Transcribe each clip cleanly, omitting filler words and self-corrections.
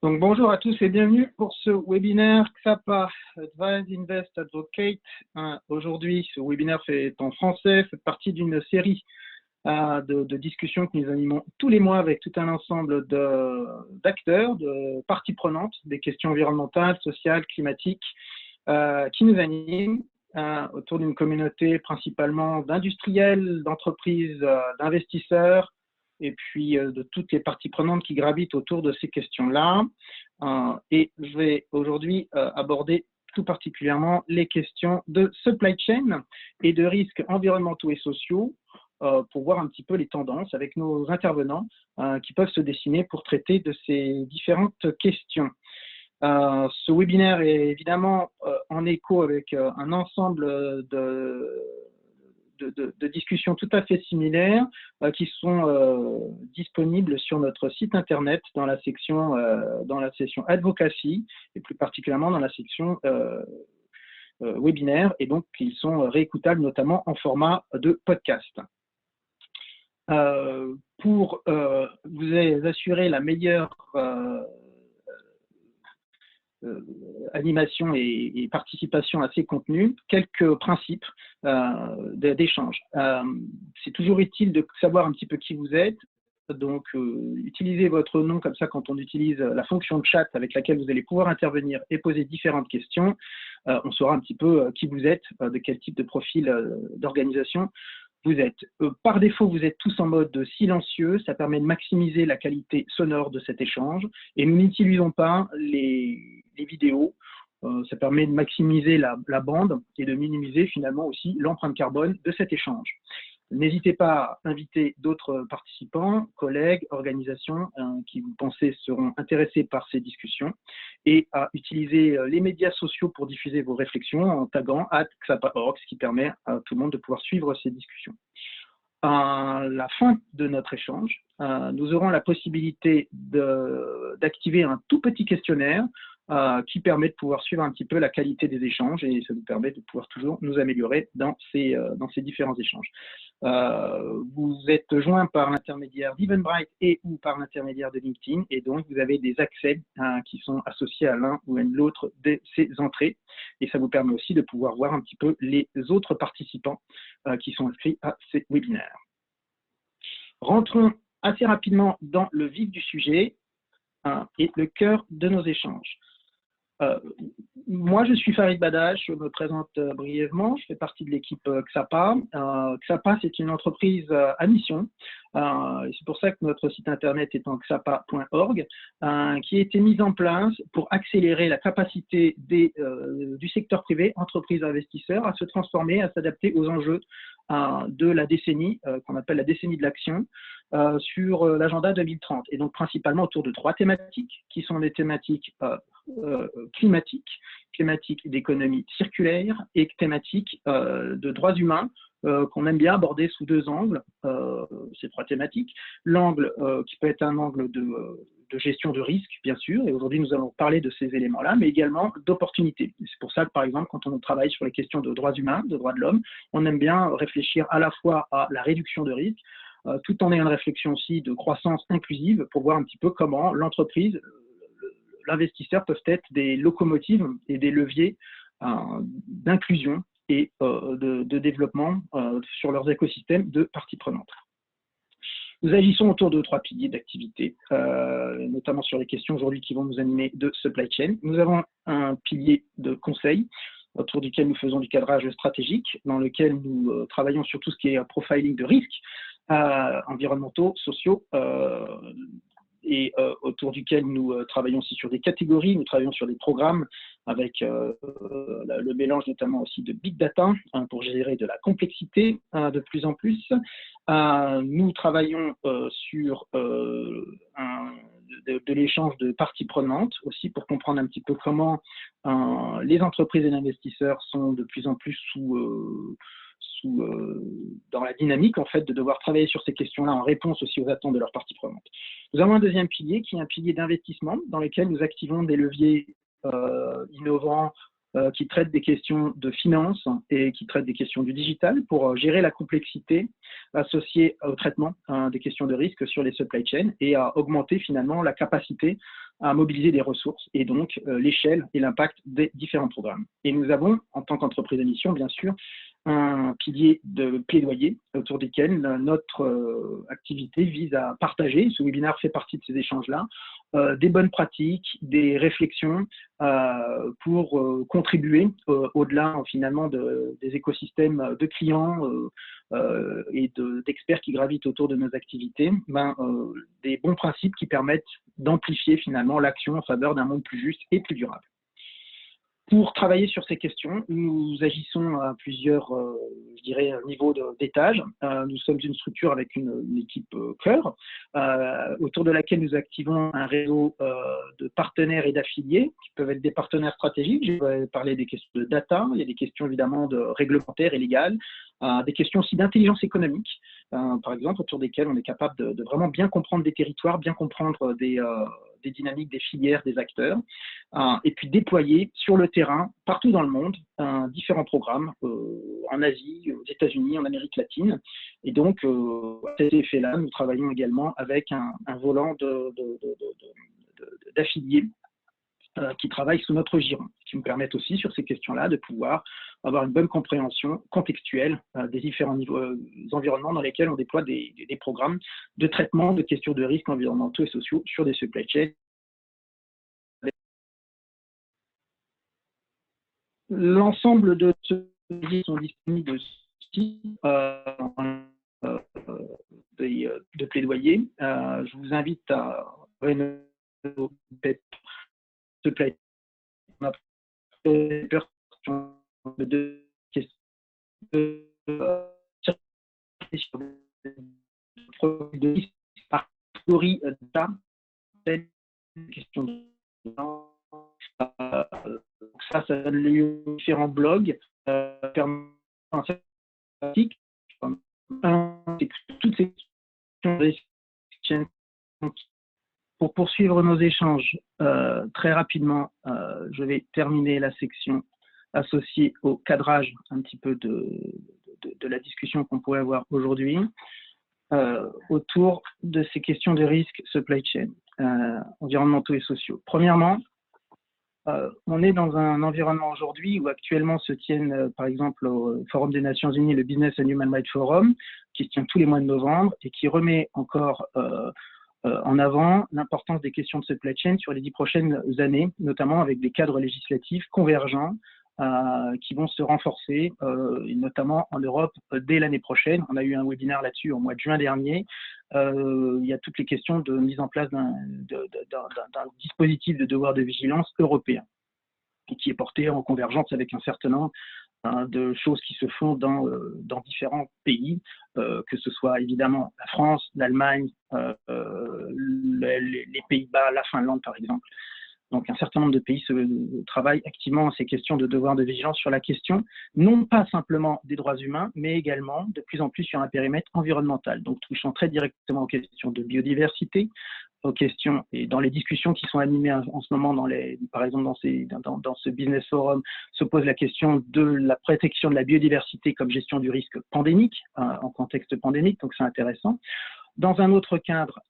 Donc, bonjour à tous et bienvenue pour ce webinaire XAPA, Advise Invest Advocate. Aujourd'hui, ce webinaire est en français, fait partie d'une série de discussions que nous animons tous les mois avec tout un ensemble d'acteurs, de parties prenantes, des questions environnementales, sociales, climatiques, qui nous animent autour d'une communauté principalement d'industriels, d'entreprises, d'investisseurs, et puis de toutes les parties prenantes qui gravitent autour de ces questions-là. Et je vais aujourd'hui aborder tout particulièrement les questions de supply chain et de risques environnementaux et sociaux pour voir un petit peu les tendances avec nos intervenants qui peuvent se dessiner pour traiter de ces différentes questions. Ce webinaire est évidemment en écho avec un ensemble de discussions tout à fait similaires qui sont disponibles sur notre site internet dans la section advocacy et plus particulièrement dans la section webinaire, et donc ils sont réécoutables notamment en format de podcast. Pour vous assurer la meilleure animation et participation à ces contenus, quelques principes d'échange. C'est toujours utile de savoir un petit peu qui vous êtes. Donc, utilisez votre nom comme ça quand on utilise la fonction de chat avec laquelle vous allez pouvoir intervenir et poser différentes questions. On saura un petit peu qui vous êtes, de quel type de profil d'organisation vous êtes. Par défaut, vous êtes tous en mode silencieux. Ça permet de maximiser la qualité sonore de cet échange. Et nous n'utilisons pas les vidéos. Ça permet de maximiser la bande et de minimiser finalement aussi l'empreinte carbone de cet échange. N'hésitez pas à inviter d'autres participants, collègues, organisations qui vous pensez seront intéressés par ces discussions, et à utiliser les médias sociaux pour diffuser vos réflexions en taguant @xapa.org, ce qui permet à tout le monde de pouvoir suivre ces discussions. À la fin de notre échange, nous aurons la possibilité d'activer un tout petit questionnaire qui permet de pouvoir suivre un petit peu la qualité des échanges, et ça nous permet de pouvoir toujours nous améliorer dans ces différents échanges. Vous êtes joint par l'intermédiaire d'Eventbrite et ou par l'intermédiaire de LinkedIn, et donc vous avez des accès qui sont associés à l'un ou à l'autre de ces entrées, et ça vous permet aussi de pouvoir voir un petit peu les autres participants qui sont inscrits à ces webinaires. Rentrons assez rapidement dans le vif du sujet et le cœur de nos échanges. Moi, je suis Farid Badache, je me présente brièvement, je fais partie de l'équipe XAPA. XAPA, c'est une entreprise à mission, et c'est pour ça que notre site internet est en xapa.org, qui a été mise en place pour accélérer la capacité du secteur privé, entreprises, investisseurs, à se transformer, à s'adapter aux enjeux de la décennie, qu'on appelle la décennie de l'action, sur l'agenda 2030, et donc principalement autour de 3 thématiques, qui sont des thématiques climatiques d'économie circulaire et thématiques de droits humains, qu'on aime bien aborder sous 2 angles, ces 3 thématiques. L'angle qui peut être un angle de gestion de risque, bien sûr, et aujourd'hui nous allons parler de ces éléments-là, mais également d'opportunités. C'est pour ça que, par exemple, quand on travaille sur les questions de droits humains, de droits de l'homme, on aime bien réfléchir à la fois à la réduction de risque, tout en ayant une réflexion aussi de croissance inclusive pour voir un petit peu comment l'entreprise, l'investisseur peuvent être des locomotives et des leviers d'inclusion et de développement sur leurs écosystèmes de parties prenantes. Nous agissons autour de 3 piliers d'activité, notamment sur les questions aujourd'hui qui vont nous animer de supply chain. Nous avons un pilier de conseil, autour duquel nous faisons du cadrage stratégique, dans lequel nous travaillons sur tout ce qui est profiling de risques environnementaux, sociaux, et autour duquel nous travaillons aussi sur des catégories, nous travaillons sur des programmes avec le mélange notamment aussi de big data pour gérer de la complexité de plus en plus. Nous travaillons sur de l'échange de parties prenantes aussi pour comprendre un petit peu comment les entreprises et les investisseurs sont de plus en plus dans la dynamique en fait de devoir travailler sur ces questions-là en réponse aussi aux attentes de leurs parties prenantes. Nous avons un deuxième pilier qui est un pilier d'investissement dans lequel nous activons des leviers innovants qui traitent des questions de finance et qui traitent des questions du digital pour gérer la complexité associée au traitement des questions de risque sur les supply chains et à augmenter finalement la capacité à mobiliser des ressources et donc l'échelle et l'impact des différents programmes. Et nous avons, en tant qu'entreprise à mission, bien sûr, un pilier de plaidoyer autour desquels notre activité vise à partager, ce webinaire fait partie de ces échanges-là, des bonnes pratiques, des réflexions pour contribuer au-delà finalement des écosystèmes de clients et d'experts qui gravitent autour de nos activités, des bons principes qui permettent d'amplifier finalement l'action en faveur d'un monde plus juste et plus durable. Pour travailler sur ces questions, nous agissons à plusieurs, je dirais, niveaux d'étage. Nous sommes une structure avec une équipe cœur, autour de laquelle nous activons un réseau de partenaires et d'affiliés, qui peuvent être des partenaires stratégiques. Je vais parler des questions de data, il y a des questions évidemment de réglementaires et légales, des questions aussi d'intelligence économique, par exemple, autour desquelles on est capable de vraiment bien comprendre des territoires, bien comprendre des dynamiques, des filières, des acteurs, et puis déployer sur le terrain, partout dans le monde, différents programmes, en Asie, aux États-Unis, en Amérique latine. Et donc, à cet effet-là, nous travaillons également avec un volant d'affiliés qui travaillent sous notre giron, qui nous permettent aussi, sur ces questions-là, de pouvoir avoir une bonne compréhension contextuelle des différents environnements dans lesquels on déploie des programmes de traitement de questions de risques environnementaux et sociaux sur des supply chains. L'ensemble de ceux qui sont disponibles aussi de plaidoyer. Je vous invite à rénover supply de questions de risque par catégorie data, questions de ça donne lieu à différents blogs, toutes ces questions. Pour poursuivre nos échanges très rapidement, je vais terminer la section associée au cadrage un petit peu de la discussion qu'on pourrait avoir aujourd'hui autour de ces questions de risque supply chain, environnementaux et sociaux. Premièrement, on est dans un environnement aujourd'hui où actuellement se tiennent, par exemple, au Forum des Nations Unies, le Business and Human Rights Forum, qui se tient tous les mois de novembre et qui remet encore en avant l'importance des questions de supply chain sur les 10 prochaines années, notamment avec des cadres législatifs convergents qui vont se renforcer, et notamment en Europe dès l'année prochaine. On a eu un webinaire là-dessus au mois de juin dernier. Il y a toutes les questions de mise en place d'un dispositif de devoir de vigilance européen qui est porté en convergence avec un certain nombre de choses qui se font dans différents pays, que ce soit évidemment la France, l'Allemagne, les Pays-Bas, la Finlande par exemple. Donc, un certain nombre de pays travaillent activement à ces questions de devoir de vigilance sur la question, non pas simplement des droits humains, mais également de plus en plus sur un périmètre environnemental, donc touchant très directement aux questions de biodiversité, aux questions, et dans les discussions qui sont animées en ce moment, par exemple dans ce business forum, se pose la question de la protection de la biodiversité comme gestion du risque pandémique, en contexte pandémique, donc c'est intéressant. Dans un autre cadre,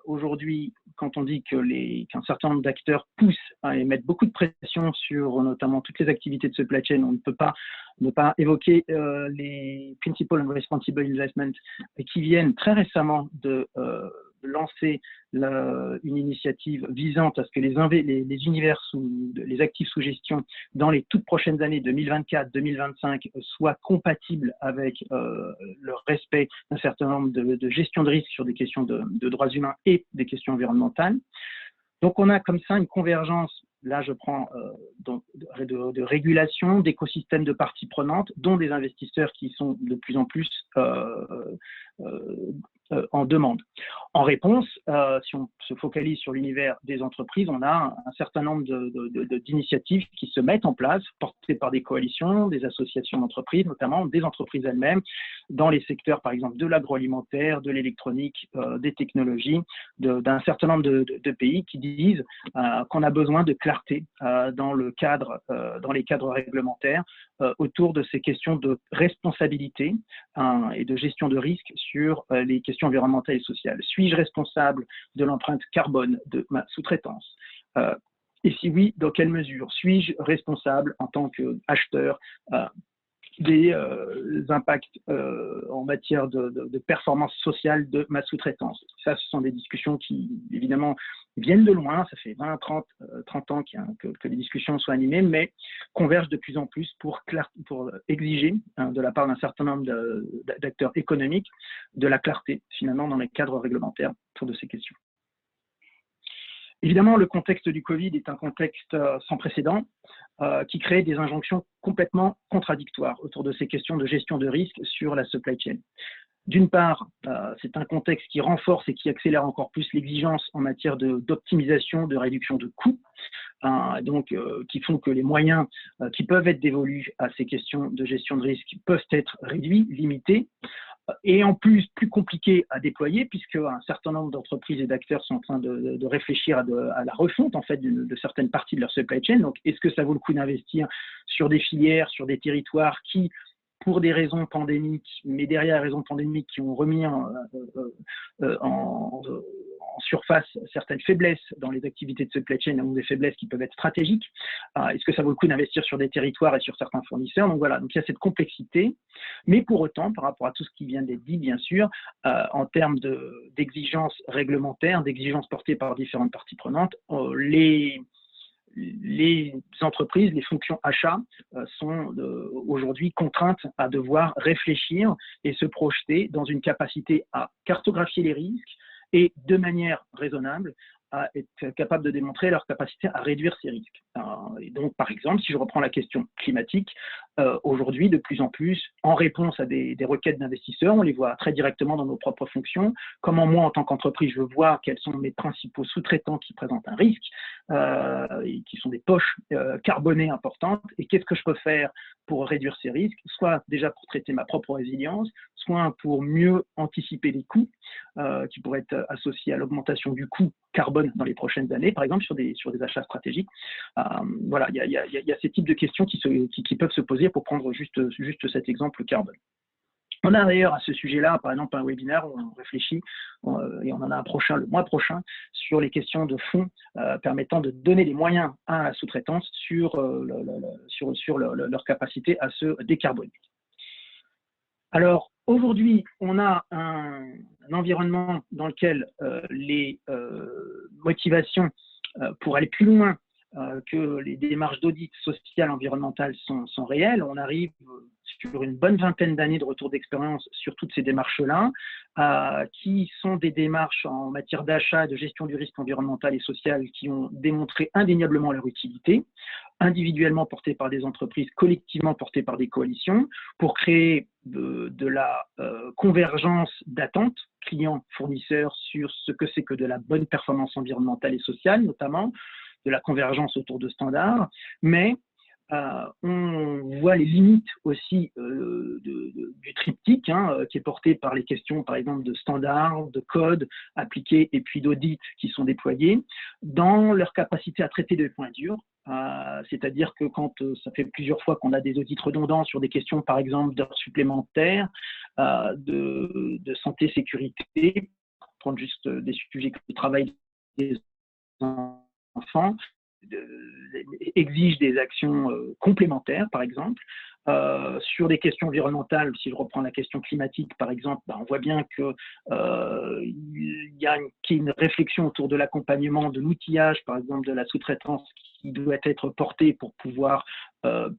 aujourd'hui, quand on dit qu'un certain nombre d'acteurs poussent et mettent beaucoup de pression sur notamment toutes les activités de supply chain, on ne peut pas ne pas évoquer les Principal and Responsible Investment qui viennent très récemment de lancer une initiative visant à ce que les univers les actifs sous gestion dans les toutes prochaines années 2024-2025 soient compatibles avec le respect d'un certain nombre de gestion de risques sur des questions de droits humains et des questions environnementales. Donc on a comme ça une convergence, là je prends de régulation, d'écosystèmes de parties prenantes, dont des investisseurs qui sont de plus en plus en demande. En réponse, si on se focalise sur l'univers des entreprises, on a un certain nombre d'initiatives qui se mettent en place, portées par des coalitions, des associations d'entreprises, notamment des entreprises elles-mêmes, dans les secteurs, par exemple, de l'agroalimentaire, de l'électronique, des technologies, d'un certain nombre de pays qui disent qu'on a besoin de clarté dans les cadres réglementaires autour de ces questions de responsabilité et de gestion de risque sur les questions environnementales et sociales. Suis-je responsable de l'empreinte carbone de ma sous-traitance? Et si oui, dans quelle mesure? Suis-je responsable en tant qu'acheteur des impacts en matière de performance sociale de ma sous-traitance? Ça, ce sont des discussions qui, évidemment, viennent de loin. Ça fait 20, 30 ans que les discussions sont animées, mais convergent de plus en plus pour exiger, de la part d'un certain nombre d'acteurs économiques, de la clarté, finalement, dans les cadres réglementaires autour de ces questions. Évidemment, le contexte du Covid est un contexte sans précédent qui crée des injonctions complètement contradictoires autour de ces questions de gestion de risque sur la supply chain. D'une part, c'est un contexte qui renforce et qui accélère encore plus l'exigence en matière d'optimisation, de réduction de coûts, qui font que les moyens qui peuvent être dévolus à ces questions de gestion de risque peuvent être réduits, limités, et en plus compliqué à déployer, puisque un certain nombre d'entreprises et d'acteurs sont en train de réfléchir à la refonte en fait de certaines parties de leur supply chain. Donc, est-ce que ça vaut le coup d'investir sur des filières, sur des territoires qui, pour des raisons pandémiques, mais derrière les raisons pandémiques qui ont remis en surface certaines faiblesses dans les activités de supply chain, ou des faiblesses qui peuvent être stratégiques? Est-ce que ça vaut le coup d'investir sur des territoires et sur certains fournisseurs? Donc voilà, donc il y a cette complexité, mais pour autant, par rapport à tout ce qui vient d'être dit, bien sûr, en termes d'exigences réglementaires, d'exigences portées par différentes parties prenantes, les entreprises, les fonctions achats sont aujourd'hui contraintes à devoir réfléchir et se projeter dans une capacité à cartographier les risques et de manière raisonnable à être capable de démontrer leur capacité à réduire ces risques. Et donc, par exemple, si je reprends la question climatique, aujourd'hui, de plus en plus, en réponse à des requêtes d'investisseurs, on les voit très directement dans nos propres fonctions. Comment moi, en tant qu'entreprise, je vois quels sont mes principaux sous-traitants qui présentent un risque et qui sont des poches carbonées importantes, et qu'est-ce que je peux faire pour réduire ces risques, soit déjà pour traiter ma propre résilience, soit pour mieux anticiper les coûts qui pourraient être associés à l'augmentation du coût carbone dans les prochaines années, par exemple sur des achats stratégiques. Voilà, il y a ces types de questions qui peuvent se poser pour prendre juste cet exemple carbone. On a d'ailleurs à ce sujet-là, par exemple, un webinaire où on réfléchit, et on en a un prochain le mois prochain, sur les questions de fonds permettant de donner des moyens à la sous-traitance sur leur capacité à se décarboner. Alors, aujourd'hui, on a un environnement dans lequel les motivations pour aller plus loin que les démarches d'audit social environnemental sont réelles. On arrive sur une bonne vingtaine d'années de retour d'expérience sur toutes ces démarches-là, qui sont des démarches en matière d'achat et de gestion du risque environnemental et social qui ont démontré indéniablement leur utilité, individuellement portées par des entreprises, collectivement portées par des coalitions, pour créer de la convergence d'attentes clients-fournisseurs sur ce que c'est que de la bonne performance environnementale et sociale, notamment, de la convergence autour de standards, mais on voit les limites aussi du triptyque qui est porté par les questions, par exemple, de standards, de codes appliqués et puis d'audits qui sont déployés dans leur capacité à traiter des points durs. C'est-à-dire que quand ça fait plusieurs fois qu'on a des audits redondants sur des questions, par exemple, d'heures supplémentaires, de santé, sécurité, pour prendre juste des sujets que le travail des enfants, exige des actions complémentaires, par exemple. Sur des questions environnementales, si je reprends la question climatique, par exemple, on voit bien qu'il y a une réflexion autour de l'accompagnement, de l'outillage, par exemple, de la sous-traitance qui doit être portée pour pouvoir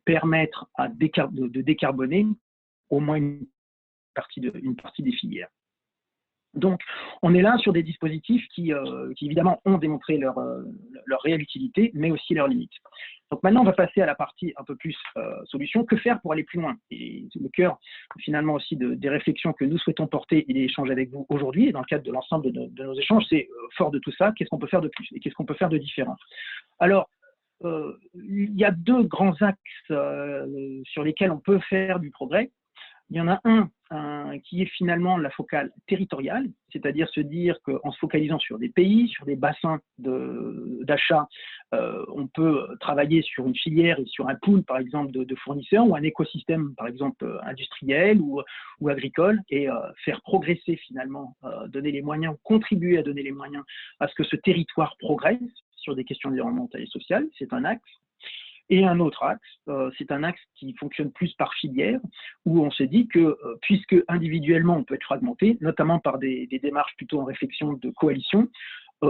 permettre de décarboner au moins une partie des filières. Donc, on est là sur des dispositifs qui évidemment, ont démontré leur réelle utilité, mais aussi leurs limites. Donc maintenant, on va passer à la partie un peu plus solution. Que faire pour aller plus loin? Et c'est le cœur, finalement, aussi des réflexions que nous souhaitons porter et des échanges avec vous aujourd'hui. Et dans le cadre de l'ensemble de nos échanges, c'est fort de tout ça, qu'est-ce qu'on peut faire de plus et qu'est-ce qu'on peut faire de différent? Alors, il y a deux grands axes sur lesquels on peut faire du progrès. Il y en a un qui est finalement la focale territoriale, c'est-à-dire se dire qu'en se focalisant sur des pays, sur des bassins d'achat, on peut travailler sur une filière et sur un pool, par exemple, de fournisseurs ou un écosystème, par exemple, industriel ou agricole, et faire progresser finalement, donner les moyens, contribuer à donner les moyens à ce que ce territoire progresse sur des questions environnementales et sociales. C'est un axe. Et un autre axe, c'est un axe qui fonctionne plus par filière, où on se dit que puisque individuellement on peut être fragmenté, notamment par des démarches plutôt en réflexion de coalition,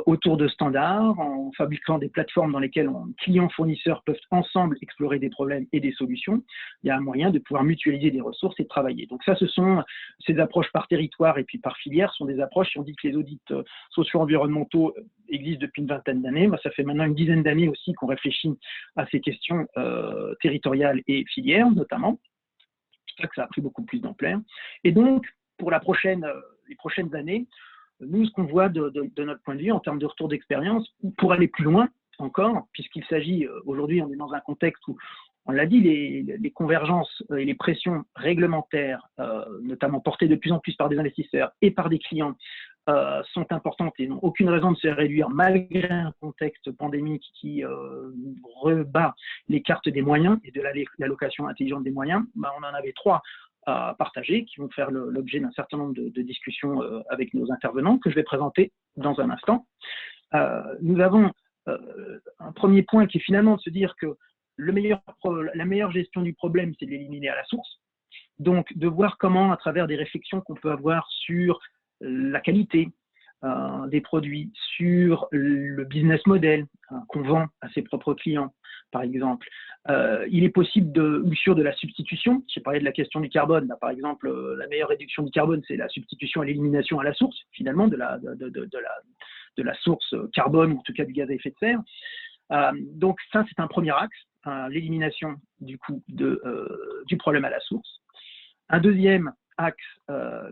autour de standards, en fabriquant des plateformes dans lesquelles clients, fournisseurs peuvent ensemble explorer des problèmes et des solutions, il y a un moyen de pouvoir mutualiser des ressources et de travailler. Donc ça, ce sont ces approches par territoire et puis par filière, sont des approches, si on dit que les audits socio-environnementaux existent depuis une vingtaine d'années, ça fait maintenant une dizaine d'années aussi qu'on réfléchit à ces questions territoriales et filières notamment. C'est pour ça que ça a pris beaucoup plus d'ampleur. Et donc, pour les prochaines années, nous, ce qu'on voit de notre point de vue en termes de retour d'expérience, pour aller plus loin encore, puisqu'il s'agit, aujourd'hui, on est dans un contexte où, on l'a dit, les convergences et les pressions réglementaires, notamment portées de plus en plus par des investisseurs et par des clients, sont importantes et n'ont aucune raison de se réduire malgré un contexte pandémique qui rebat les cartes des moyens et de l'allocation intelligente des moyens. On en avait trois à partager, qui vont faire l'objet d'un certain nombre de discussions avec nos intervenants, que je vais présenter dans un instant. Nous avons un premier point qui est finalement de se dire que la meilleure gestion du problème, c'est de l'éliminer à la source. Donc, de voir comment, à travers des réflexions qu'on peut avoir sur la qualité des produits, sur le business model qu'on vend à ses propres clients, par exemple. Il est possible ou sur de la substitution. J'ai parlé de la question du carbone. Là, par exemple, la meilleure réduction du carbone, c'est la substitution et l'élimination à la source, finalement, de la source carbone, ou en tout cas du gaz à effet de serre. Donc ça, c'est un premier axe, l'élimination du coup du problème à la source. Un deuxième axe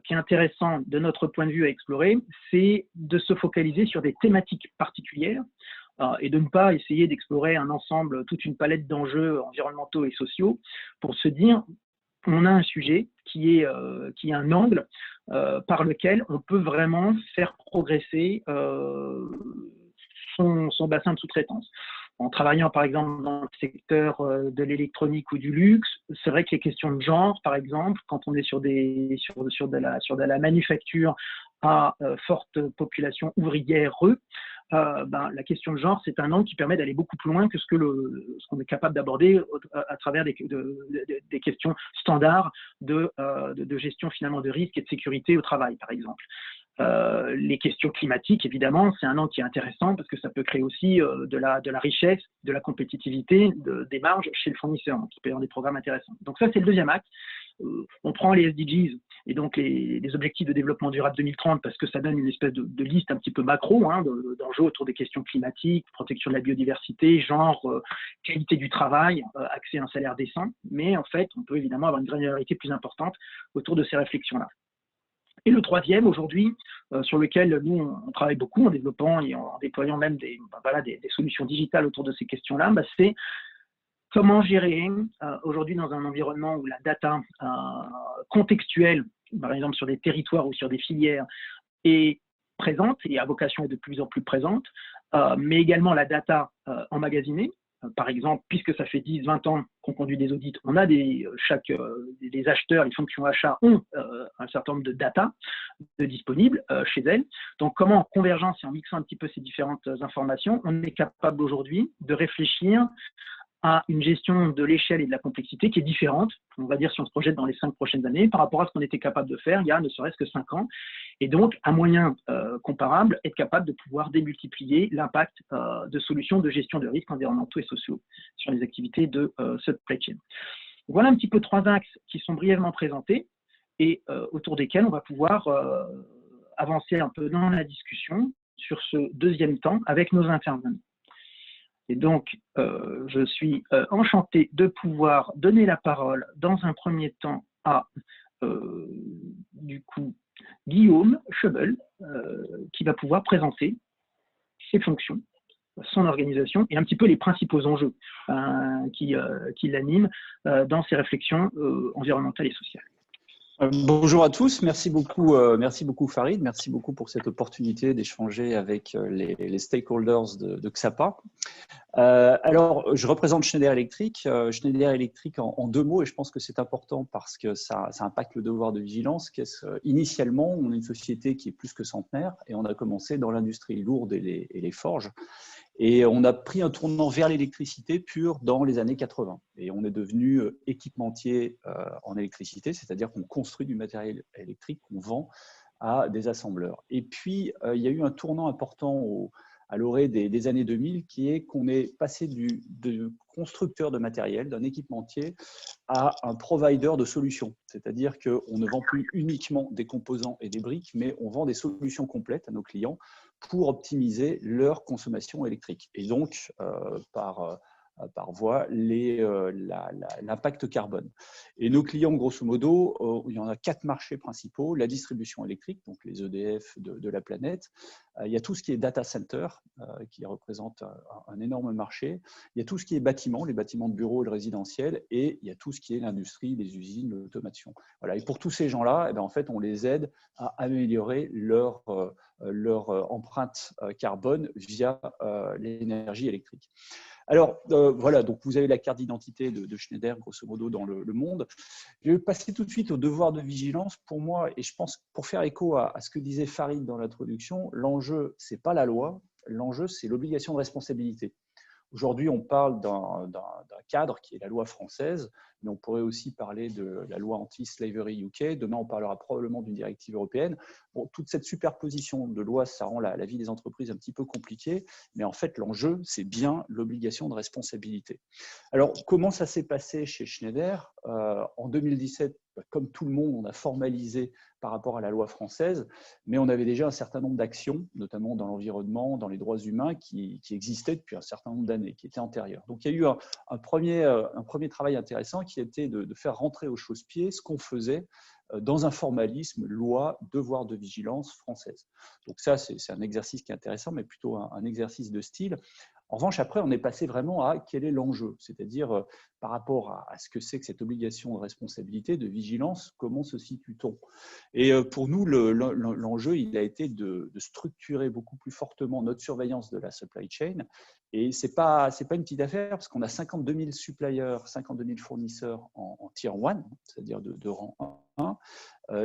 qui est intéressant de notre point de vue à explorer, c'est de se focaliser sur des thématiques particulières et de ne pas essayer d'explorer un ensemble, toute une palette d'enjeux environnementaux et sociaux pour se dire on a un sujet qui est un angle par lequel on peut vraiment faire progresser son bassin de sous-traitance. En travaillant par exemple dans le secteur de l'électronique ou du luxe, c'est vrai que les questions de genre, par exemple, quand on est sur de la manufacture à forte population ouvrière, la question de genre, c'est un angle qui permet d'aller beaucoup plus loin que ce qu'on est capable d'aborder à travers des questions standards de gestion finalement de risque et de sécurité au travail, par exemple. Les questions climatiques, évidemment, c'est un angle qui est intéressant parce que ça peut créer aussi de la richesse, de la compétitivité, des marges chez le fournisseur, qui peut avoir des programmes intéressants. Donc ça, c'est le deuxième axe. On prend les SDGs et donc les objectifs de développement durable 2030 parce que ça donne une espèce de liste un petit peu macro d'enjeux autour des questions climatiques, protection de la biodiversité, genre, qualité du travail, accès à un salaire décent. Mais en fait, on peut évidemment avoir une granularité plus importante autour de ces réflexions-là. Et le troisième, aujourd'hui, sur lequel nous, on travaille beaucoup en développant et en déployant même des solutions digitales autour de ces questions-là, c'est comment gérer aujourd'hui dans un environnement où la data contextuelle, par exemple sur des territoires ou sur des filières, est présente et à vocation est de plus en plus présente, mais également la data emmagasinée. Par exemple, puisque ça fait 10-20 ans qu'on conduit des audits, on a des acheteurs, les fonctions achats ont un certain nombre de data disponibles chez elles. Donc, comment en convergence et en mixant un petit peu ces différentes informations, on est capable aujourd'hui de réfléchir à une gestion de l'échelle et de la complexité qui est différente, on va dire si on se projette dans les 5 prochaines années, par rapport à ce qu'on était capable de faire il y a ne serait-ce que 5 ans. Et donc, à moyen comparable, être capable de pouvoir démultiplier l'impact de solutions de gestion de risques environnementaux et sociaux sur les activités de supply chain. Voilà un petit peu 3 axes qui sont brièvement présentés et autour desquels on va pouvoir avancer un peu dans la discussion sur ce deuxième temps avec nos intervenants. Et donc, je suis enchanté de pouvoir donner la parole dans un premier temps à, du coup, Guillaume Schebel, qui va pouvoir présenter ses fonctions, son organisation et un petit peu les principaux enjeux qui l'animent dans ses réflexions environnementales et sociales. Bonjour à tous, merci beaucoup Farid, merci beaucoup pour cette opportunité d'échanger avec les stakeholders de XAPA. Alors, je représente Schneider Electric. Schneider Electric en deux mots, et je pense que c'est important parce que ça impacte le devoir de vigilance. Initialement, on est une société qui est plus que centenaire et on a commencé dans l'industrie lourde et les forges. Et on a pris un tournant vers l'électricité pure dans les années 80. Et on est devenu équipementier en électricité, c'est-à-dire qu'on construit du matériel électrique qu'on vend à des assembleurs. Et puis, il y a eu un tournant important à l'orée des années 2000, qui est qu'on est passé de constructeur de matériel, d'un équipementier, à un provider de solutions. C'est-à-dire qu'on ne vend plus uniquement des composants et des briques, mais on vend des solutions complètes à nos clients pour optimiser leur consommation électrique. Et donc, par voie, l'impact carbone. Et nos clients, grosso modo, il y en a 4 marchés principaux. La distribution électrique, donc les EDF de la planète. Il y a tout ce qui est data center, qui représente un énorme marché. Il y a tout ce qui est bâtiments, les bâtiments de bureaux et le résidentiel. Et il y a tout ce qui est l'industrie, les usines, l'automation. Voilà. Et pour tous ces gens-là, en fait, on les aide à améliorer leur empreinte carbone via l'énergie électrique. Alors, voilà, donc vous avez la carte d'identité de Schneider, grosso modo, dans le monde. Je vais passer tout de suite au devoir de vigilance. Pour moi, et je pense, pour faire écho à ce que disait Farid dans l'introduction, l'enjeu, ce n'est pas la loi, l'enjeu, c'est l'obligation de responsabilité. Aujourd'hui, on parle d'un cadre qui est la loi française, mais on pourrait aussi parler de la loi anti-slavery UK. Demain, on parlera probablement d'une directive européenne. Bon, toute cette superposition de lois, ça rend la vie des entreprises un petit peu compliquée, mais en fait, l'enjeu, c'est bien l'obligation de responsabilité. Alors, comment ça s'est passé chez Schneider ? En 2017, comme tout le monde, on a formalisé par rapport à la loi française, mais on avait déjà un certain nombre d'actions, notamment dans l'environnement, dans les droits humains, qui existaient depuis un certain nombre d'années, qui étaient antérieures. Donc il y a eu un premier travail intéressant qui était de faire rentrer au chausse-pied ce qu'on faisait dans un formalisme loi, devoir de vigilance française. Donc ça, c'est un exercice qui est intéressant, mais plutôt un exercice de style. En revanche, après, on est passé vraiment à quel est l'enjeu, c'est-à-dire par rapport à ce que c'est que cette obligation de responsabilité, de vigilance, comment se situe-t-on ? Et pour nous, l'enjeu, il a été de structurer beaucoup plus fortement notre surveillance de la supply chain. Et ce n'est pas une petite affaire, parce qu'on a 52 000 suppliers, 52 000 fournisseurs en tier 1, c'est-à-dire de rang 1.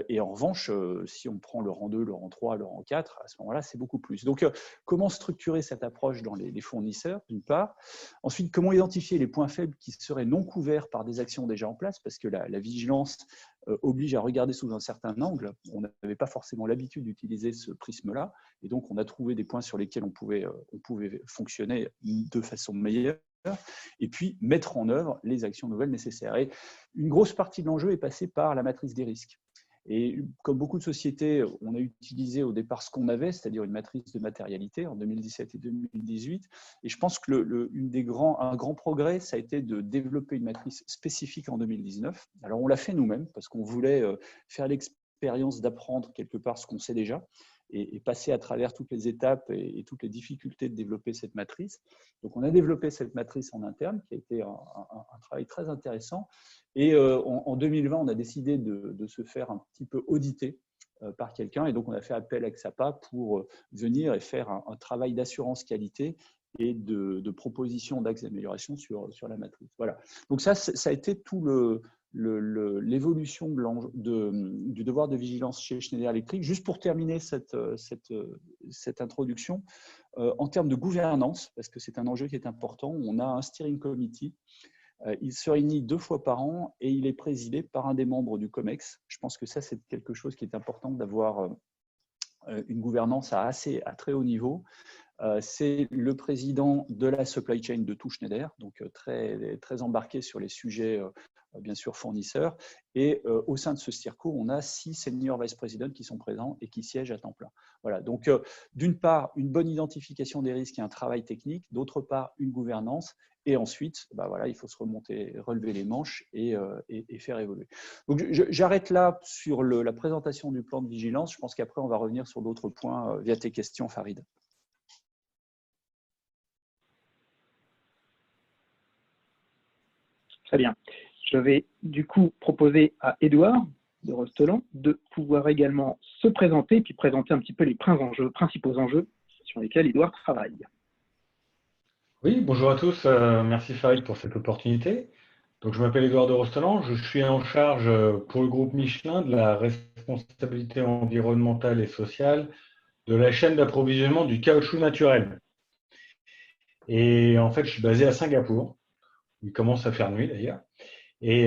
Et en revanche, si on prend le rang 2, le rang 3, le rang 4, à ce moment-là, c'est beaucoup plus. Donc, comment structurer cette approche dans les fournisseurs, d'une part. Ensuite, comment identifier les points faibles qui seraient non couverts par des actions déjà en place, parce que la vigilance oblige à regarder sous un certain angle. On n'avait pas forcément l'habitude d'utiliser ce prisme-là, et donc on a trouvé des points sur lesquels on pouvait fonctionner de façon meilleure, et puis mettre en œuvre les actions nouvelles nécessaires. Et une grosse partie de l'enjeu est passée par la matrice des risques. Et comme beaucoup de sociétés, on a utilisé au départ ce qu'on avait, c'est-à-dire une matrice de matérialité en 2017 et 2018. Et je pense que un grand progrès, ça a été de développer une matrice spécifique en 2019. Alors, on l'a fait nous-mêmes parce qu'on voulait faire l'expérience d'apprendre quelque part ce qu'on sait déjà et passer à travers toutes les étapes et toutes les difficultés de développer cette matrice. Donc, on a développé cette matrice en interne, qui a été un travail très intéressant. Et en 2020, on a décidé de se faire un petit peu auditer par quelqu'un. Et donc, on a fait appel à XAPA pour venir et faire un travail d'assurance qualité et de proposition d'axes d'amélioration sur la matrice. Voilà. Donc, ça a été tout l'évolution du devoir de vigilance chez Schneider Electric. Juste pour terminer cette introduction, en termes de gouvernance, parce que c'est un enjeu qui est important, on a un steering committee. Il se réunit 2 fois par an et il est présidé par un des membres du COMEX. Je pense que ça, c'est quelque chose qui est important d'avoir une gouvernance à très haut niveau. C'est le président de la supply chain de tout Schneider, donc très, très embarqué sur les sujets bien sûr fournisseurs. Et au sein de ce circo, on a 6 senior vice presidents qui sont présents et qui siègent à temps plein. Voilà, donc d'une part, une bonne identification des risques et un travail technique, d'autre part, une gouvernance, et ensuite, voilà, il faut se remonter, relever les manches et faire évoluer. Donc j'arrête là sur la présentation du plan de vigilance. Je pense qu'après, on va revenir sur d'autres points via tes questions, Farid. Très bien. Je vais du coup proposer à Édouard de Rostelan de pouvoir également se présenter et puis présenter un petit peu les principaux enjeux sur lesquels Édouard travaille. Oui, bonjour à tous. Merci Farid pour cette opportunité. Donc, je m'appelle Édouard de Rostelan. Je suis en charge pour le groupe Michelin de la responsabilité environnementale et sociale de la chaîne d'approvisionnement du caoutchouc naturel. Et en fait, je suis basé à Singapour. Il commence à faire nuit d'ailleurs. Et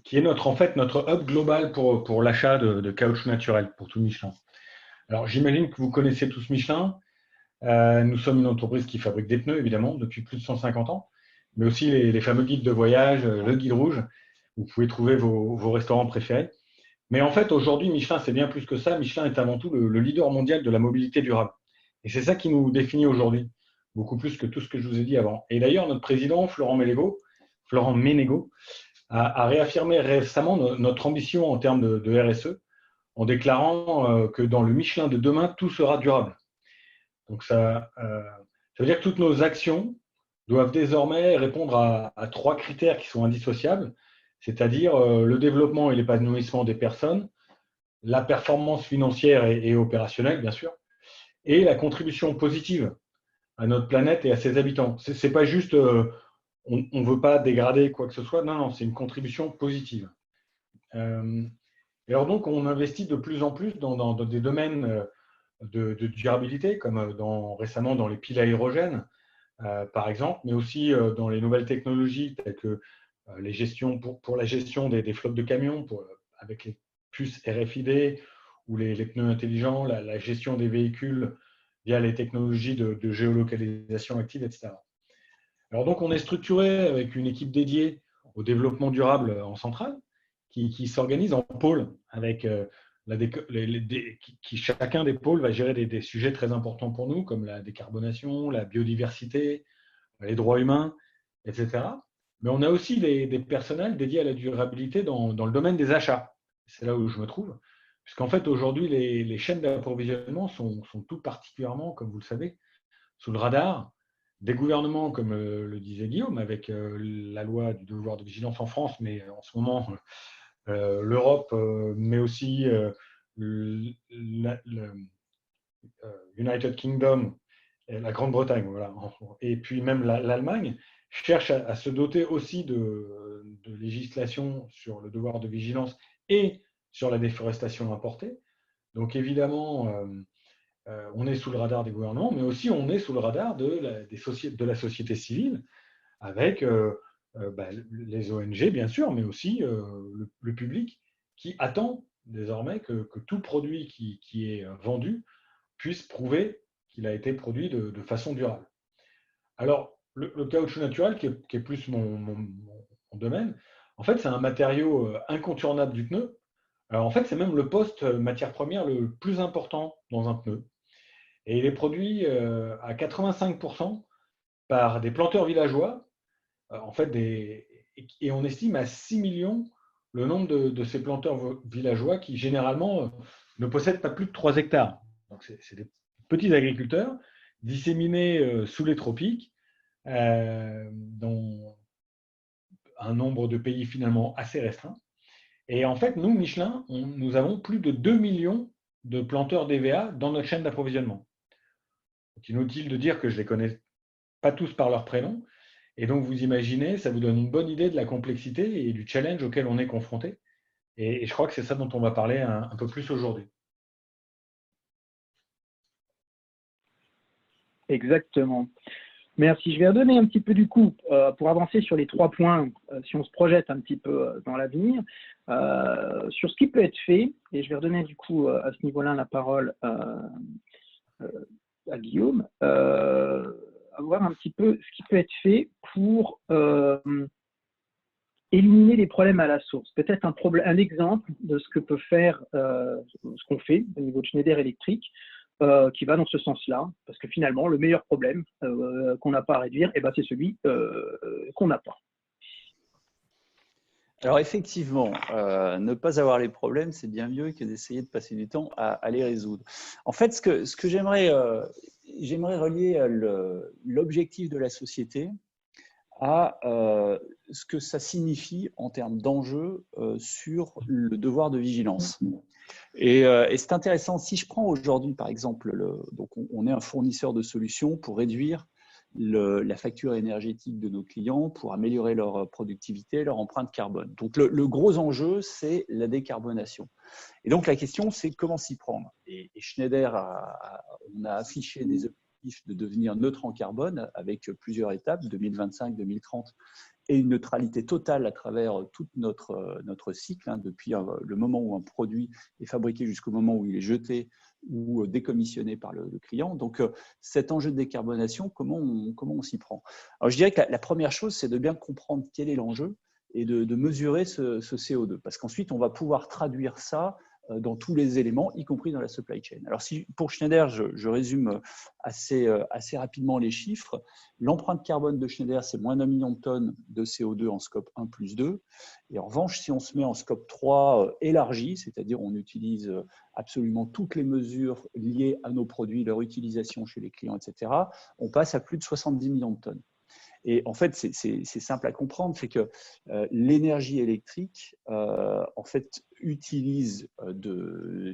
qui est notre hub global pour l'achat de caoutchouc naturel pour tout Michelin. Alors, j'imagine que vous connaissez tous Michelin. Nous sommes une entreprise qui fabrique des pneus, évidemment, depuis plus de 150 ans, mais aussi les fameux guides de voyage, le guide rouge, où vous pouvez trouver vos restaurants préférés. Mais en fait, aujourd'hui, Michelin, c'est bien plus que ça. Michelin est avant tout le leader mondial de la mobilité durable. Et c'est ça qui nous définit aujourd'hui, beaucoup plus que tout ce que je vous ai dit avant. Et d'ailleurs, notre président, Florent Ménégo, a réaffirmé récemment notre ambition en termes de RSE, en déclarant que dans le Michelin de demain, tout sera durable. Donc ça veut dire que toutes nos actions doivent désormais répondre à 3 critères qui sont indissociables, c'est-à-dire le développement et l'épanouissement des personnes, la performance financière et opérationnelle, bien sûr, et la contribution positive à notre planète et à ses habitants. Ce n'est pas juste on ne veut pas dégrader quoi que ce soit, non, c'est une contribution positive. Et alors donc, on investit de plus en plus dans des domaines de durabilité, comme récemment dans les piles à hydrogène, par exemple, mais aussi dans les nouvelles technologies telles que les gestions pour la gestion des flottes de camions, avec les puces RFID ou les pneus intelligents, la gestion des véhicules via les technologies de géolocalisation active, etc. Alors donc, on est structuré avec une équipe dédiée au développement durable en centrale qui s'organise en pôles avec chacun des pôles va gérer des sujets très importants pour nous, comme la décarbonation, la biodiversité, les droits humains, etc. Mais on a aussi des personnels dédiés à la durabilité dans le domaine des achats. C'est là où je me trouve. Puisqu'en fait, aujourd'hui, les chaînes d'approvisionnement sont tout particulièrement, comme vous le savez, sous le radar des gouvernements, comme le disait Guillaume, avec la loi du devoir de vigilance en France, mais en ce moment, l'Europe, mais aussi le United Kingdom, et la Grande-Bretagne, voilà. Et puis même l'Allemagne, cherche à se doter aussi de législation sur le devoir de vigilance et sur la déforestation importée. Donc évidemment, on est sous le radar des gouvernements, mais aussi on est sous le radar de la société civile, avec les ONG, bien sûr, mais aussi le public qui attend désormais que tout produit qui est vendu puisse prouver qu'il a été produit de façon durable. Alors, le caoutchouc naturel, qui est plus mon domaine, en fait, c'est un matériau incontournable du pneu. Alors, en fait, c'est même le poste matière première le plus important dans un pneu. Et il est produit à 85% par des planteurs villageois, en fait, et on estime à 6 millions le nombre de ces planteurs villageois qui, généralement, ne possèdent pas plus de 3 hectares. Donc, c'est des petits agriculteurs disséminés sous les tropiques, dans un nombre de pays finalement assez restreint. Et en fait, nous, Michelin, nous avons plus de 2 millions de planteurs d'EVA dans notre chaîne d'approvisionnement. Inutile de dire que je ne les connais pas tous par leur prénom. Et donc, vous imaginez, ça vous donne une bonne idée de la complexité et du challenge auquel on est confronté. Et je crois que c'est ça dont on va parler un peu plus aujourd'hui. Exactement. Merci. Je vais redonner un petit peu du coup, pour avancer sur les 3 points, si on se projette un petit peu dans l'avenir, sur ce qui peut être fait, et je vais redonner du coup à ce niveau-là la parole à Guillaume, voir un petit peu ce qui peut être fait pour éliminer problème à la source. Peut-être un exemple de ce que peut faire, ce qu'on fait au niveau de Schneider Electric, qui va dans ce sens-là, parce que finalement, le meilleur problème qu'on n'a pas à réduire, eh ben, c'est celui qu'on n'a pas. Alors effectivement, ne pas avoir les problèmes, c'est bien mieux que d'essayer de passer du temps à les résoudre. En fait, ce que j'aimerais relier l'objectif de la société à ce que ça signifie en termes d'enjeux sur le devoir de vigilance. Et c'est intéressant, si je prends aujourd'hui par exemple, donc on est un fournisseur de solutions pour réduire la facture énergétique de nos clients, pour améliorer leur productivité, leur empreinte carbone. Donc le gros enjeu, c'est la décarbonation. Et donc la question, c'est comment s'y prendre. Et Schneider, on a affiché des objectifs de devenir neutre en carbone avec plusieurs étapes, 2025, 2030, et une neutralité totale à travers tout notre cycle, hein, depuis le moment où un produit est fabriqué jusqu'au moment où il est jeté ou décommissionné par le client. Donc, cet enjeu de décarbonation, comment on s'y prend? Alors, je dirais que la première chose, c'est de bien comprendre quel est l'enjeu et de mesurer ce CO2. Parce qu'ensuite, on va pouvoir traduire ça dans tous les éléments, y compris dans la supply chain. Alors, pour Schneider, je résume assez rapidement les chiffres. L'empreinte carbone de Schneider, c'est moins d'1 million de tonnes de CO2 en scope 1 plus 2. Et en revanche, si on se met en scope 3 élargi, c'est-à-dire on utilise absolument toutes les mesures liées à nos produits, leur utilisation chez les clients, etc., on passe à plus de 70 millions de tonnes. Et en fait, c'est simple à comprendre, c'est que l'énergie électrique, en fait,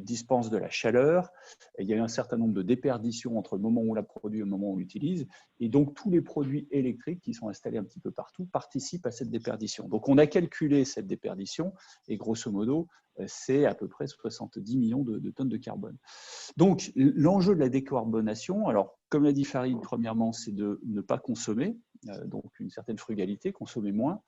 dispense de la chaleur. Et il y a un certain nombre de déperditions entre le moment où on la produit et le moment où on l'utilise. Et donc, tous les produits électriques qui sont installés un petit peu partout participent à cette déperdition. Donc, on a calculé cette déperdition et grosso modo, c'est à peu près 70 millions de tonnes de carbone. Donc, l'enjeu de la décarbonation, alors, comme l'a dit Farid, premièrement, c'est de ne pas consommer, donc une certaine frugalité, consommer moins.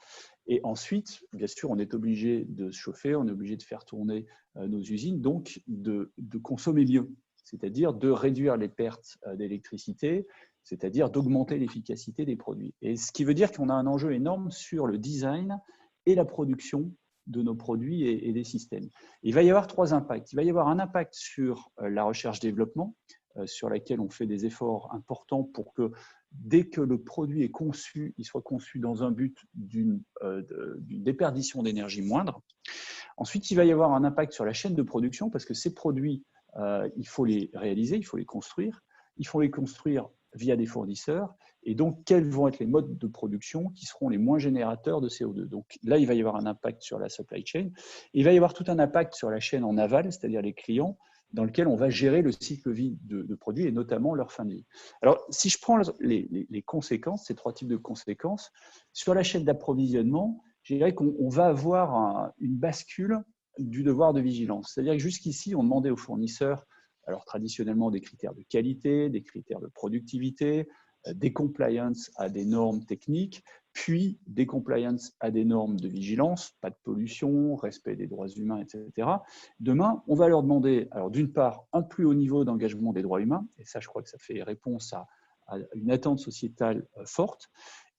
Et ensuite, bien sûr, on est obligé de se chauffer, on est obligé de faire tourner nos usines, donc de consommer mieux, c'est-à-dire de réduire les pertes d'électricité, c'est-à-dire d'augmenter l'efficacité des produits. Et ce qui veut dire qu'on a un enjeu énorme sur le design et la production de nos produits et des systèmes. Il va y avoir 3 impacts. Il va y avoir un impact sur la recherche-développement, sur laquelle on fait des efforts importants pour que dès que le produit est conçu, il soit conçu dans un but d'une déperdition d'énergie moindre. Ensuite, il va y avoir un impact sur la chaîne de production parce que ces produits, il faut les réaliser, il faut les construire. Il faut les construire via des fournisseurs. Et donc, quels vont être les modes de production qui seront les moins générateurs de CO2? Donc là, il va y avoir un impact sur la supply chain. Il va y avoir tout un impact sur la chaîne en aval, c'est-à-dire les clients, dans lequel on va gérer le cycle vie de produits et notamment leur fin de vie. Alors, si je prends les conséquences, ces 3 types de conséquences, sur la chaîne d'approvisionnement, je dirais qu'on va avoir une bascule du devoir de vigilance. C'est-à-dire que jusqu'ici, on demandait aux fournisseurs, alors traditionnellement des critères de qualité, des critères de productivité, des compliance à des normes techniques, puis des compliance à des normes de vigilance, pas de pollution, respect des droits humains, etc. Demain, on va leur demander, alors d'une part, un plus haut niveau d'engagement des droits humains, et ça, je crois que ça fait réponse à une attente sociétale forte,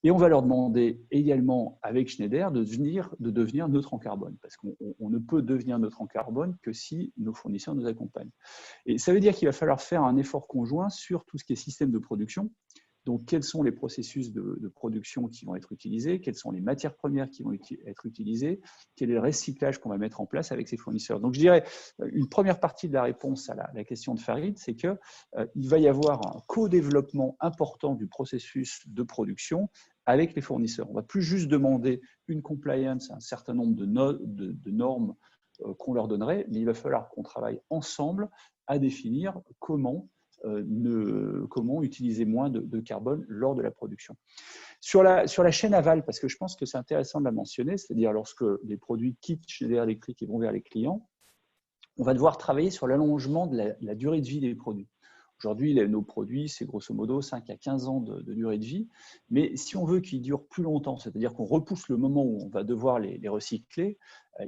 et on va leur demander également, avec Schneider, de devenir neutre en carbone, parce qu'on ne peut devenir neutre en carbone que si nos fournisseurs nous accompagnent. Et ça veut dire qu'il va falloir faire un effort conjoint sur tout ce qui est système de production. Donc, quels sont les processus de production qui vont être utilisés? Quelles sont les matières premières qui vont être utilisées? Quel est le recyclage qu'on va mettre en place avec ces fournisseurs? Donc, je dirais, une première partie de la réponse à la question de Farid, c'est qu'il va y avoir un co-développement important du processus de production avec les fournisseurs. On ne va plus juste demander une compliance, un certain nombre de normes qu'on leur donnerait, mais il va falloir qu'on travaille ensemble à définir comment utiliser moins de carbone lors de la production. Sur la chaîne aval, parce que je pense que c'est intéressant de la mentionner, c'est-à-dire lorsque les produits quittent Schneider Electric et vont vers les clients, on va devoir travailler sur l'allongement de la durée de vie des produits. Aujourd'hui, nos produits, c'est grosso modo 5 à 15 ans de durée de vie. Mais si on veut qu'ils durent plus longtemps, c'est-à-dire qu'on repousse le moment où on va devoir les recycler,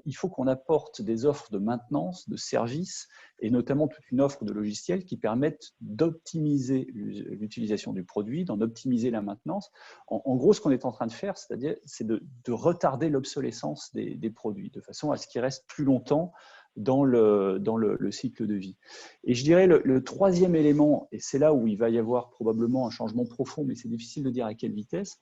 il faut qu'on apporte des offres de maintenance, de services, et notamment toute une offre de logiciels qui permettent d'optimiser l'utilisation du produit, d'en optimiser la maintenance. En gros, ce qu'on est en train de faire, c'est de retarder l'obsolescence des produits, de façon à ce qu'ils restent plus longtemps dans le cycle de vie. Et je dirais le troisième élément, et c'est là où il va y avoir probablement un changement profond, mais c'est difficile de dire à quelle vitesse,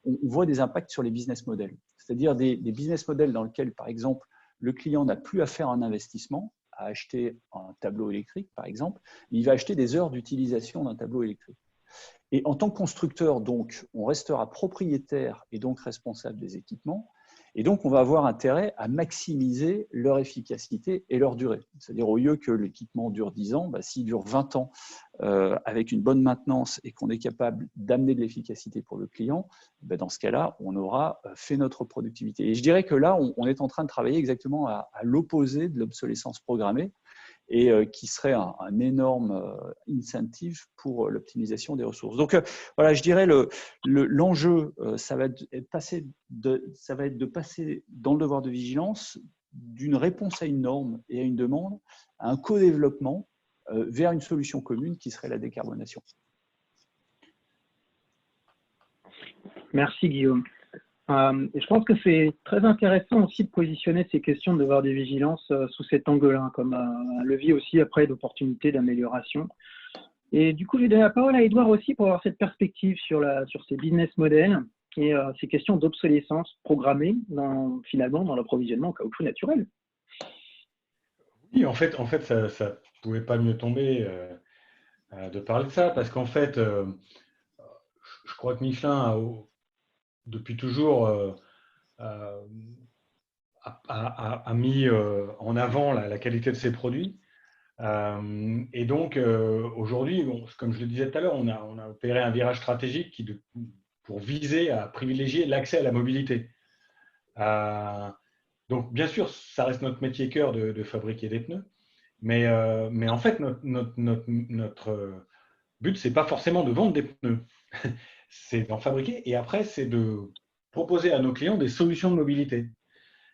on voit des impacts sur les business models. C'est-à-dire des business models dans lesquels, par exemple, le client n'a plus à faire un investissement, à acheter un tableau électrique, par exemple, il va acheter des heures d'utilisation d'un tableau électrique. Et en tant que constructeur, donc, on restera propriétaire et donc responsable des équipements. Et donc, on va avoir intérêt à maximiser leur efficacité et leur durée. C'est-à-dire, au lieu que l'équipement dure 10 ans, s'il dure 20 ans avec une bonne maintenance et qu'on est capable d'amener de l'efficacité pour le client, dans ce cas-là, on aura fait notre productivité. Et je dirais que là, on est en train de travailler exactement à l'opposé de l'obsolescence programmée, et qui serait un énorme incentive pour l'optimisation des ressources. Donc voilà, je dirais l'enjeu, ça va être de passer dans le devoir de vigilance d'une réponse à une norme et à une demande, à un co-développement vers une solution commune qui serait la décarbonation. Merci Guillaume. Et je pense que c'est très intéressant aussi de positionner ces questions de devoir de vigilance sous cet angle-là, comme un levier aussi après d'opportunités d'amélioration. Et du coup, je vais donner la parole à Edouard aussi pour avoir cette perspective sur ces business models et ces questions d'obsolescence programmée finalement dans l'approvisionnement en caoutchouc naturel. Oui, en fait, ça ne pouvait pas mieux tomber de parler de ça, parce qu'en fait, je crois que Michelin depuis toujours a mis en avant la qualité de ses produits. Et donc, aujourd'hui, comme je le disais tout à l'heure, on a opéré un virage stratégique pour viser à privilégier l'accès à la mobilité. Donc, bien sûr, ça reste notre métier cœur de fabriquer des pneus, mais en fait, notre but, ce n'est pas forcément de vendre des pneus, c'est d'en fabriquer, et après, c'est de proposer à nos clients des solutions de mobilité.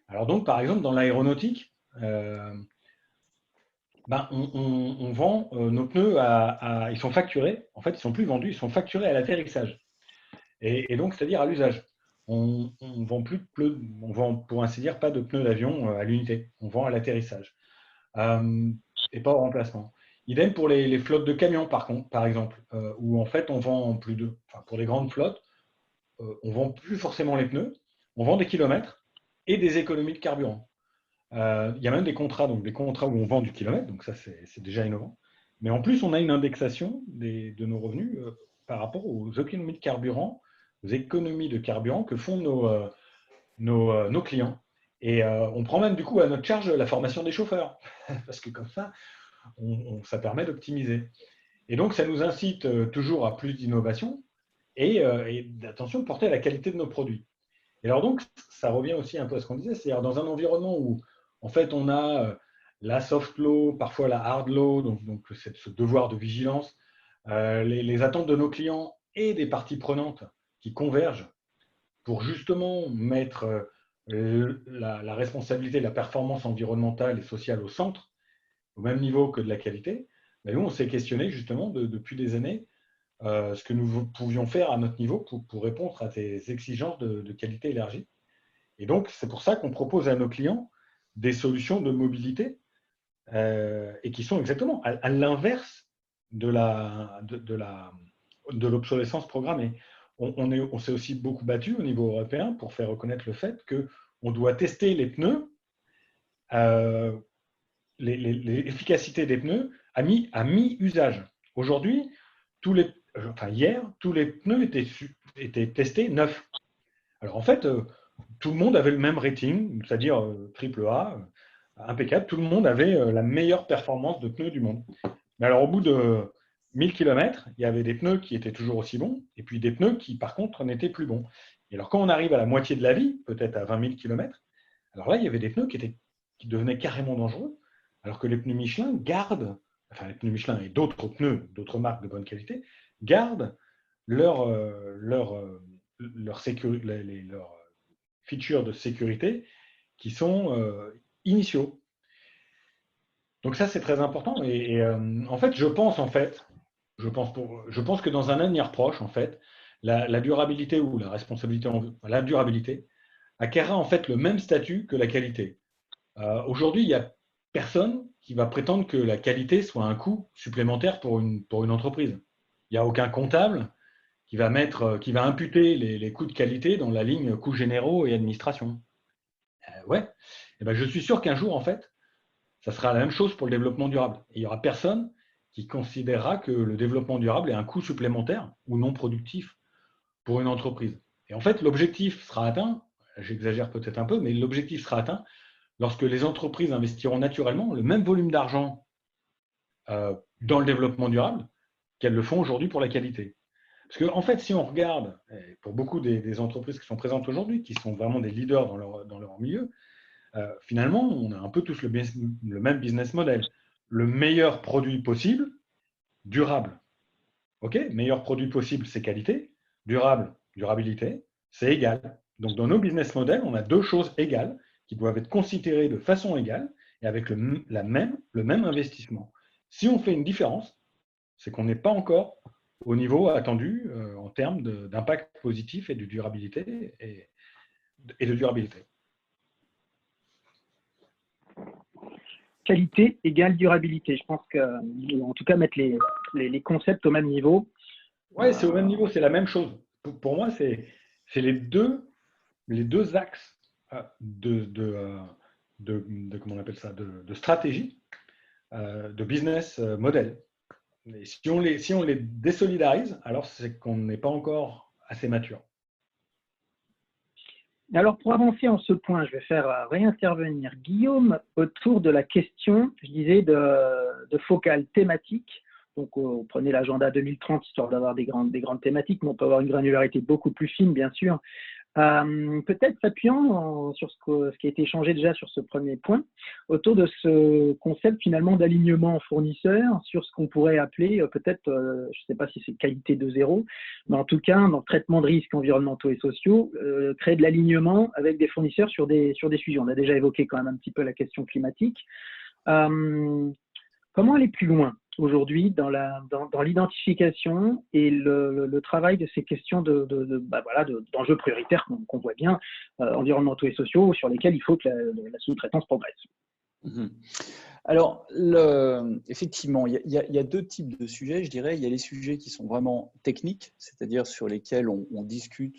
Alors donc, par exemple, dans l'aéronautique, on vend nos pneus ils sont facturés. En fait, ils ne sont plus vendus, ils sont facturés à l'atterrissage. Et donc, c'est-à-dire à l'usage. On vend pour ainsi dire, pas de pneus d'avion à l'unité. On vend à l'atterrissage et pas au remplacement. Idem pour les flottes de camions, par exemple, où en fait, on vend pour les grandes flottes, on ne vend plus forcément les pneus, on vend des kilomètres et des économies de carburant. Il y a même des contrats où on vend du kilomètre, donc ça c'est déjà innovant. Mais en plus, on a une indexation de nos revenus par rapport aux économies de carburant que font nos clients. Et on prend même du coup à notre charge la formation des chauffeurs, parce que comme ça, ça permet d'optimiser. Et donc, ça nous incite toujours à plus d'innovation et d'attention portée à la qualité de nos produits. Et alors donc, ça revient aussi un peu à ce qu'on disait, c'est-à-dire dans un environnement où, en fait, on a la soft law, parfois la hard law, donc ce devoir de vigilance, les attentes de nos clients et des parties prenantes qui convergent pour justement mettre la responsabilité de la performance environnementale et sociale au centre, au même niveau que de la qualité. Mais nous, on s'est questionné justement depuis des années ce que nous pouvions faire à notre niveau pour répondre à ces exigences de qualité élargie. Et donc, c'est pour ça qu'on propose à nos clients des solutions de mobilité et qui sont exactement à l'inverse de l'obsolescence programmée. On s'est aussi beaucoup battu au niveau européen pour faire reconnaître le fait qu'on doit tester les pneus, l'efficacité des pneus à mi-usage. Aujourd'hui, hier, tous les pneus étaient testés neufs. Alors en fait, tout le monde avait le même rating, c'est-à-dire AAA, impeccable. Tout le monde avait la meilleure performance de pneus du monde. Mais alors au bout de 1000 km, il y avait des pneus qui étaient toujours aussi bons, et puis des pneus qui par contre n'étaient plus bons. Et alors quand on arrive à la moitié de la vie, peut-être à 20 000 km, alors là, il y avait des pneus qui devenaient carrément dangereux, alors que les pneus Michelin gardent enfin les pneus Michelin et d'autres pneus, d'autres marques de bonne qualité, gardent leurs features de sécurité qui sont initiaux. Donc ça, c'est très important. En fait, je pense que dans un avenir proche, en fait, la durabilité ou la durabilité acquerra en fait le même statut que la qualité. Aujourd'hui, il n'y a personne qui va prétendre que la qualité soit un coût supplémentaire pour une entreprise. Il n'y a aucun comptable qui va imputer les coûts de qualité dans la ligne coûts généraux et administration. Ouais. Et ben, je suis sûr qu'un jour, en fait, ça sera la même chose pour le développement durable. Et il n'y aura personne qui considérera que le développement durable est un coût supplémentaire ou non productif pour une entreprise. Et en fait, l'objectif sera atteint, j'exagère peut-être un peu, mais l'objectif sera atteint lorsque les entreprises investiront naturellement le même volume d'argent dans le développement durable qu'elles le font aujourd'hui pour la qualité. Parce qu'en fait, si on regarde, pour beaucoup des entreprises qui sont présentes aujourd'hui, qui sont vraiment des leaders dans leur milieu, finalement, on a un peu tous le même business model. Le meilleur produit possible, durable. OK, meilleur produit possible, c'est qualité. Durable, durabilité, c'est égal. Donc, dans nos business models, on a deux choses égales qui doivent être considérées de façon égale et avec le même investissement. Si on fait une différence, c'est qu'on n'est pas encore au niveau attendu en termes d'impact positif et de durabilité. Et de durabilité. Qualité égale durabilité. Je pense qu'en tout cas, mettre les concepts au même niveau. Oui, c'est au même niveau, c'est la même chose. Pour moi, c'est les deux axes comment on appelle ça, de stratégie, de business model. Et si on les désolidarise, alors c'est qu'on n'est pas encore assez mature. Alors, pour avancer en ce point, je vais faire réintervenir Guillaume autour de la question, je disais, de focale thématique. Donc, on prenait l'agenda 2030, histoire d'avoir des grandes thématiques, mais on peut avoir une granularité beaucoup plus fine, bien sûr. Peut-être s'appuyant sur ce qui a été échangé déjà sur ce premier point, autour de ce concept finalement d'alignement fournisseur, sur ce qu'on pourrait appeler peut-être, je ne sais pas si c'est qualité de zéro, mais en tout cas dans le traitement de risques environnementaux et sociaux, créer de l'alignement avec des fournisseurs sur des sujets. On a déjà évoqué quand même un petit peu la question climatique. Comment aller plus loin aujourd'hui dans l'identification et le travail de ces questions d'enjeux prioritaires qu'on voit bien, environnementaux et sociaux, sur lesquels il faut que la sous-traitance progresse? Alors, effectivement, il y a deux types de sujets, je dirais. Il y a les sujets qui sont vraiment techniques, c'est-à-dire sur lesquels on discute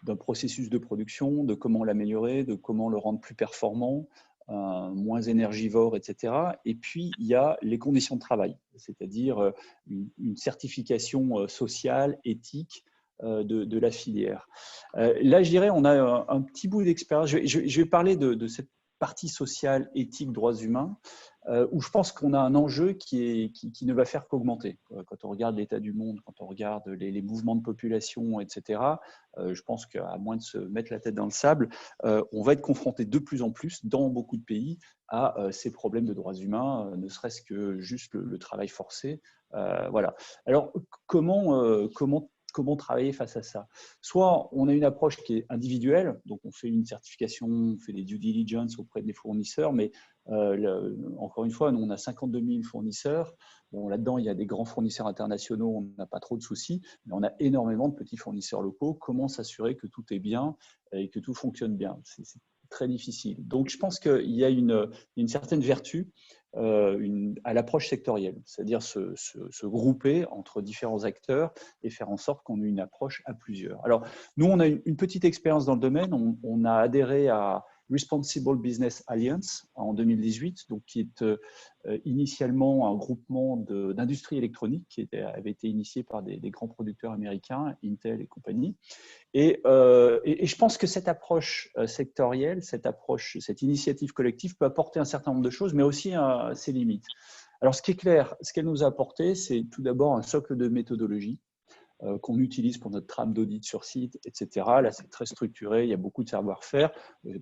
d'un processus de production, de comment l'améliorer, de comment le rendre plus performant, moins énergivore, etc. Et puis, il y a les conditions de travail, c'est-à-dire une certification sociale, éthique de la filière. Là, je dirais, on a un petit bout d'expérience. Je vais parler de cette partie sociale, éthique, droits humains, où je pense qu'on a un enjeu qui ne va faire qu'augmenter. Quand on regarde l'état du monde, quand on regarde les mouvements de population, etc., je pense qu'à moins de se mettre la tête dans le sable, on va être confronté de plus en plus, dans beaucoup de pays, à ces problèmes de droits humains, ne serait-ce que juste le travail forcé. Voilà. Alors, comment travailler face à ça? Soit on a une approche qui est individuelle, donc on fait une certification, on fait des due diligence auprès des fournisseurs, mais encore une fois, nous on a 52 000 fournisseurs. Bon, là-dedans, il y a des grands fournisseurs internationaux, on n'a pas trop de soucis, mais on a énormément de petits fournisseurs locaux. Comment s'assurer que tout est bien et que tout fonctionne bien? C'est très difficile. Donc, je pense qu'il y a une certaine vertu à l'approche sectorielle, c'est-à-dire se grouper entre différents acteurs et faire en sorte qu'on ait une approche à plusieurs. Alors, nous, on a une petite expérience dans le domaine. On a adhéré à Responsible Business Alliance en 2018, donc qui est initialement un groupement d'industrie électronique qui avait été initié par des grands producteurs américains, Intel et compagnie. Et je pense que cette approche sectorielle, cette initiative collective peut apporter un certain nombre de choses, mais aussi ses limites. Alors, ce qui est clair, ce qu'elle nous a apporté, c'est tout d'abord un socle de méthodologie. qu'on utilise pour notre trame d'audit sur site, etc. Là, c'est très structuré, il y a beaucoup de savoir-faire.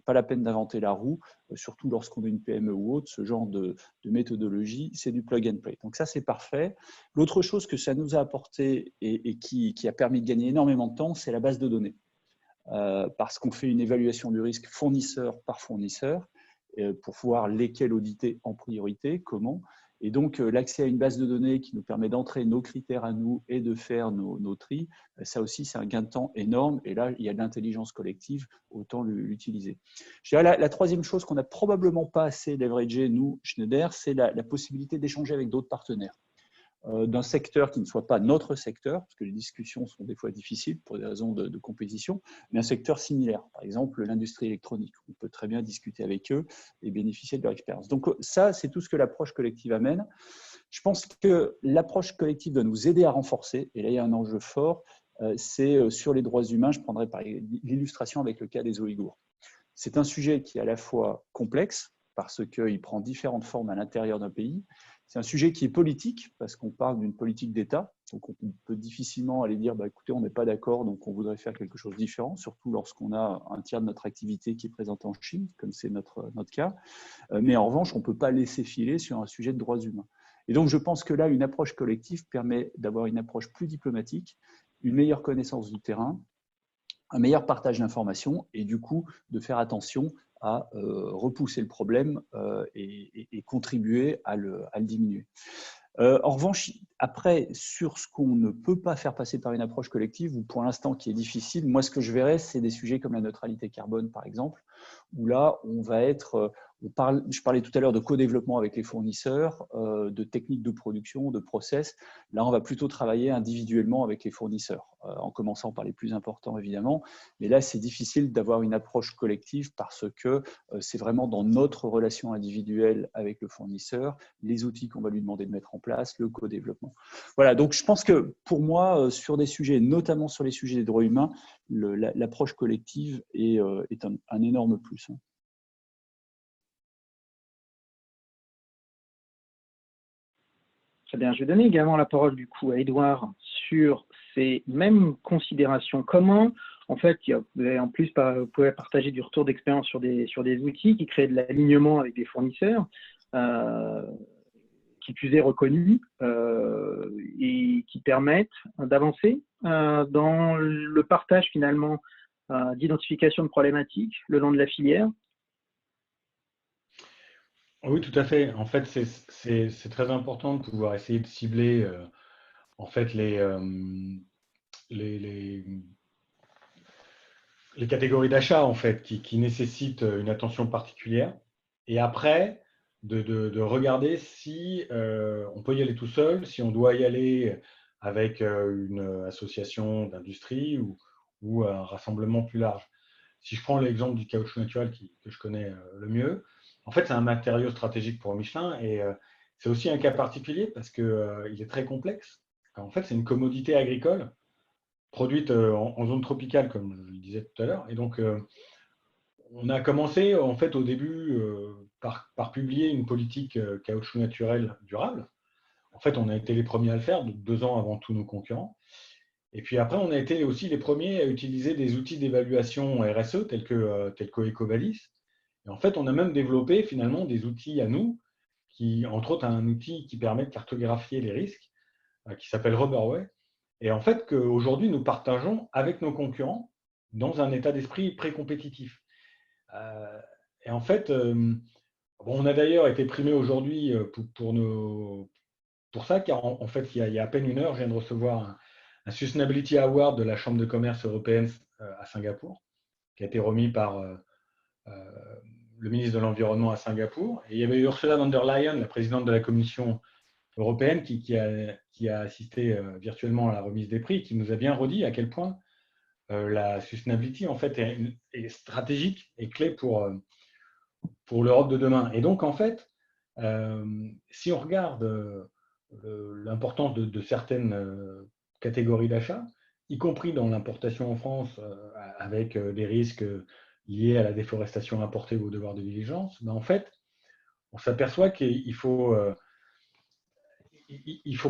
Pas la peine d'inventer la roue, surtout lorsqu'on a une PME ou autre. Ce genre de méthodologie, c'est du plug and play. Donc ça, c'est parfait. L'autre chose que ça nous a apporté et qui a permis de gagner énormément de temps, c'est la base de données. Parce qu'on fait une évaluation du risque fournisseur par fournisseur pour voir lesquels auditer en priorité, comment. Et donc, l'accès à une base de données qui nous permet d'entrer nos critères à nous et de faire nos tris, ça aussi, c'est un gain de temps énorme. Et là, il y a de l'intelligence collective, autant l'utiliser. Je dirais la troisième chose qu'on n'a probablement pas assez leveragé, nous, Schneider, c'est la possibilité d'échanger avec d'autres partenaires d'un secteur qui ne soit pas notre secteur, parce que les discussions sont des fois difficiles pour des raisons de compétition, mais un secteur similaire, par exemple l'industrie électronique. On peut très bien discuter avec eux et bénéficier de leur expérience. Donc ça, c'est tout ce que l'approche collective amène. Je pense que l'approche collective doit nous aider à renforcer, et là il y a un enjeu fort, c'est sur les droits humains. Je prendrai par l'illustration avec le cas des Ouïghours. C'est un sujet qui est à la fois complexe, parce qu'il prend différentes formes à l'intérieur d'un pays. C'est un sujet qui est politique, parce qu'on parle d'une politique d'État. Donc, on peut difficilement aller dire, écoutez, on n'est pas d'accord, donc on voudrait faire quelque chose de différent, surtout lorsqu'on a un tiers de notre activité qui est présente en Chine, comme c'est notre cas. Mais en revanche, on ne peut pas laisser filer sur un sujet de droits humains. Et donc, je pense que là, une approche collective permet d'avoir une approche plus diplomatique, une meilleure connaissance du terrain, un meilleur partage d'informations et du coup, de faire attention à repousser le problème et contribuer à le diminuer. En revanche, après, sur ce qu'on ne peut pas faire passer par une approche collective, ou pour l'instant qui est difficile, moi ce que je verrais, c'est des sujets comme la neutralité carbone, par exemple, où là, on va être… je parlais tout à l'heure de co-développement avec les fournisseurs, de techniques de production, de process. Là, on va plutôt travailler individuellement avec les fournisseurs, en commençant par les plus importants, évidemment. Mais là, c'est difficile d'avoir une approche collective parce que c'est vraiment dans notre relation individuelle avec le fournisseur, les outils qu'on va lui demander de mettre en place, le co-développement. Voilà, donc je pense que pour moi, sur des sujets, notamment sur les sujets des droits humains, l'approche collective est un énorme plus. Très bien. Je vais donner également la parole du coup à Édouard sur ces mêmes considérations. Comment, en fait, vous avez en plus vous pouvez partager du retour d'expérience sur des outils qui créent de l'alignement avec des fournisseurs, qui plus est reconnus et qui permettent d'avancer dans le partage finalement d'identification de problématiques le long de la filière. Oui, tout à fait. En fait, c'est très important de pouvoir essayer de cibler en fait les catégories d'achat en fait qui nécessitent une attention particulière. Et après, de regarder si on peut y aller tout seul, si on doit y aller avec une association d'industrie ou un rassemblement plus large. Si je prends l'exemple du caoutchouc naturel que je connais le mieux, en fait, c'est un matériau stratégique pour Michelin et c'est aussi un cas particulier parce qu'il est très complexe. En fait, c'est une commodité agricole produite en zone tropicale, comme je le disais tout à l'heure. Et donc, on a commencé en fait au début par publier une politique caoutchouc naturel durable. En fait, on a été les premiers à le faire, 2 ans avant tous nos concurrents. Et puis après, on a été aussi les premiers à utiliser des outils d'évaluation RSE tels que Ecovalis. Et en fait, on a même développé finalement des outils à nous, qui, entre autres, un outil qui permet de cartographier les risques, qui s'appelle Rubberway. Et en fait, qu'aujourd'hui, nous partageons avec nos concurrents dans un état d'esprit pré-compétitif. Et en fait, on a d'ailleurs été primé aujourd'hui pour ça, car en fait, il y a à peine une heure, je viens de recevoir un Sustainability Award de la Chambre de commerce européenne à Singapour, qui a été remis par le ministre de l'Environnement à Singapour. Et il y avait Ursula von der Leyen, la présidente de la Commission européenne, qui a assisté virtuellement à la remise des prix, qui nous a bien redit à quel point la sustainability en fait est stratégique et clé pour l'Europe de demain. Et donc en fait, si on regarde l'importance de certaines catégories d'achat, y compris dans l'importation en France, avec des risques liés à la déforestation importée ou au devoir de diligence, en fait, on s'aperçoit qu'il faut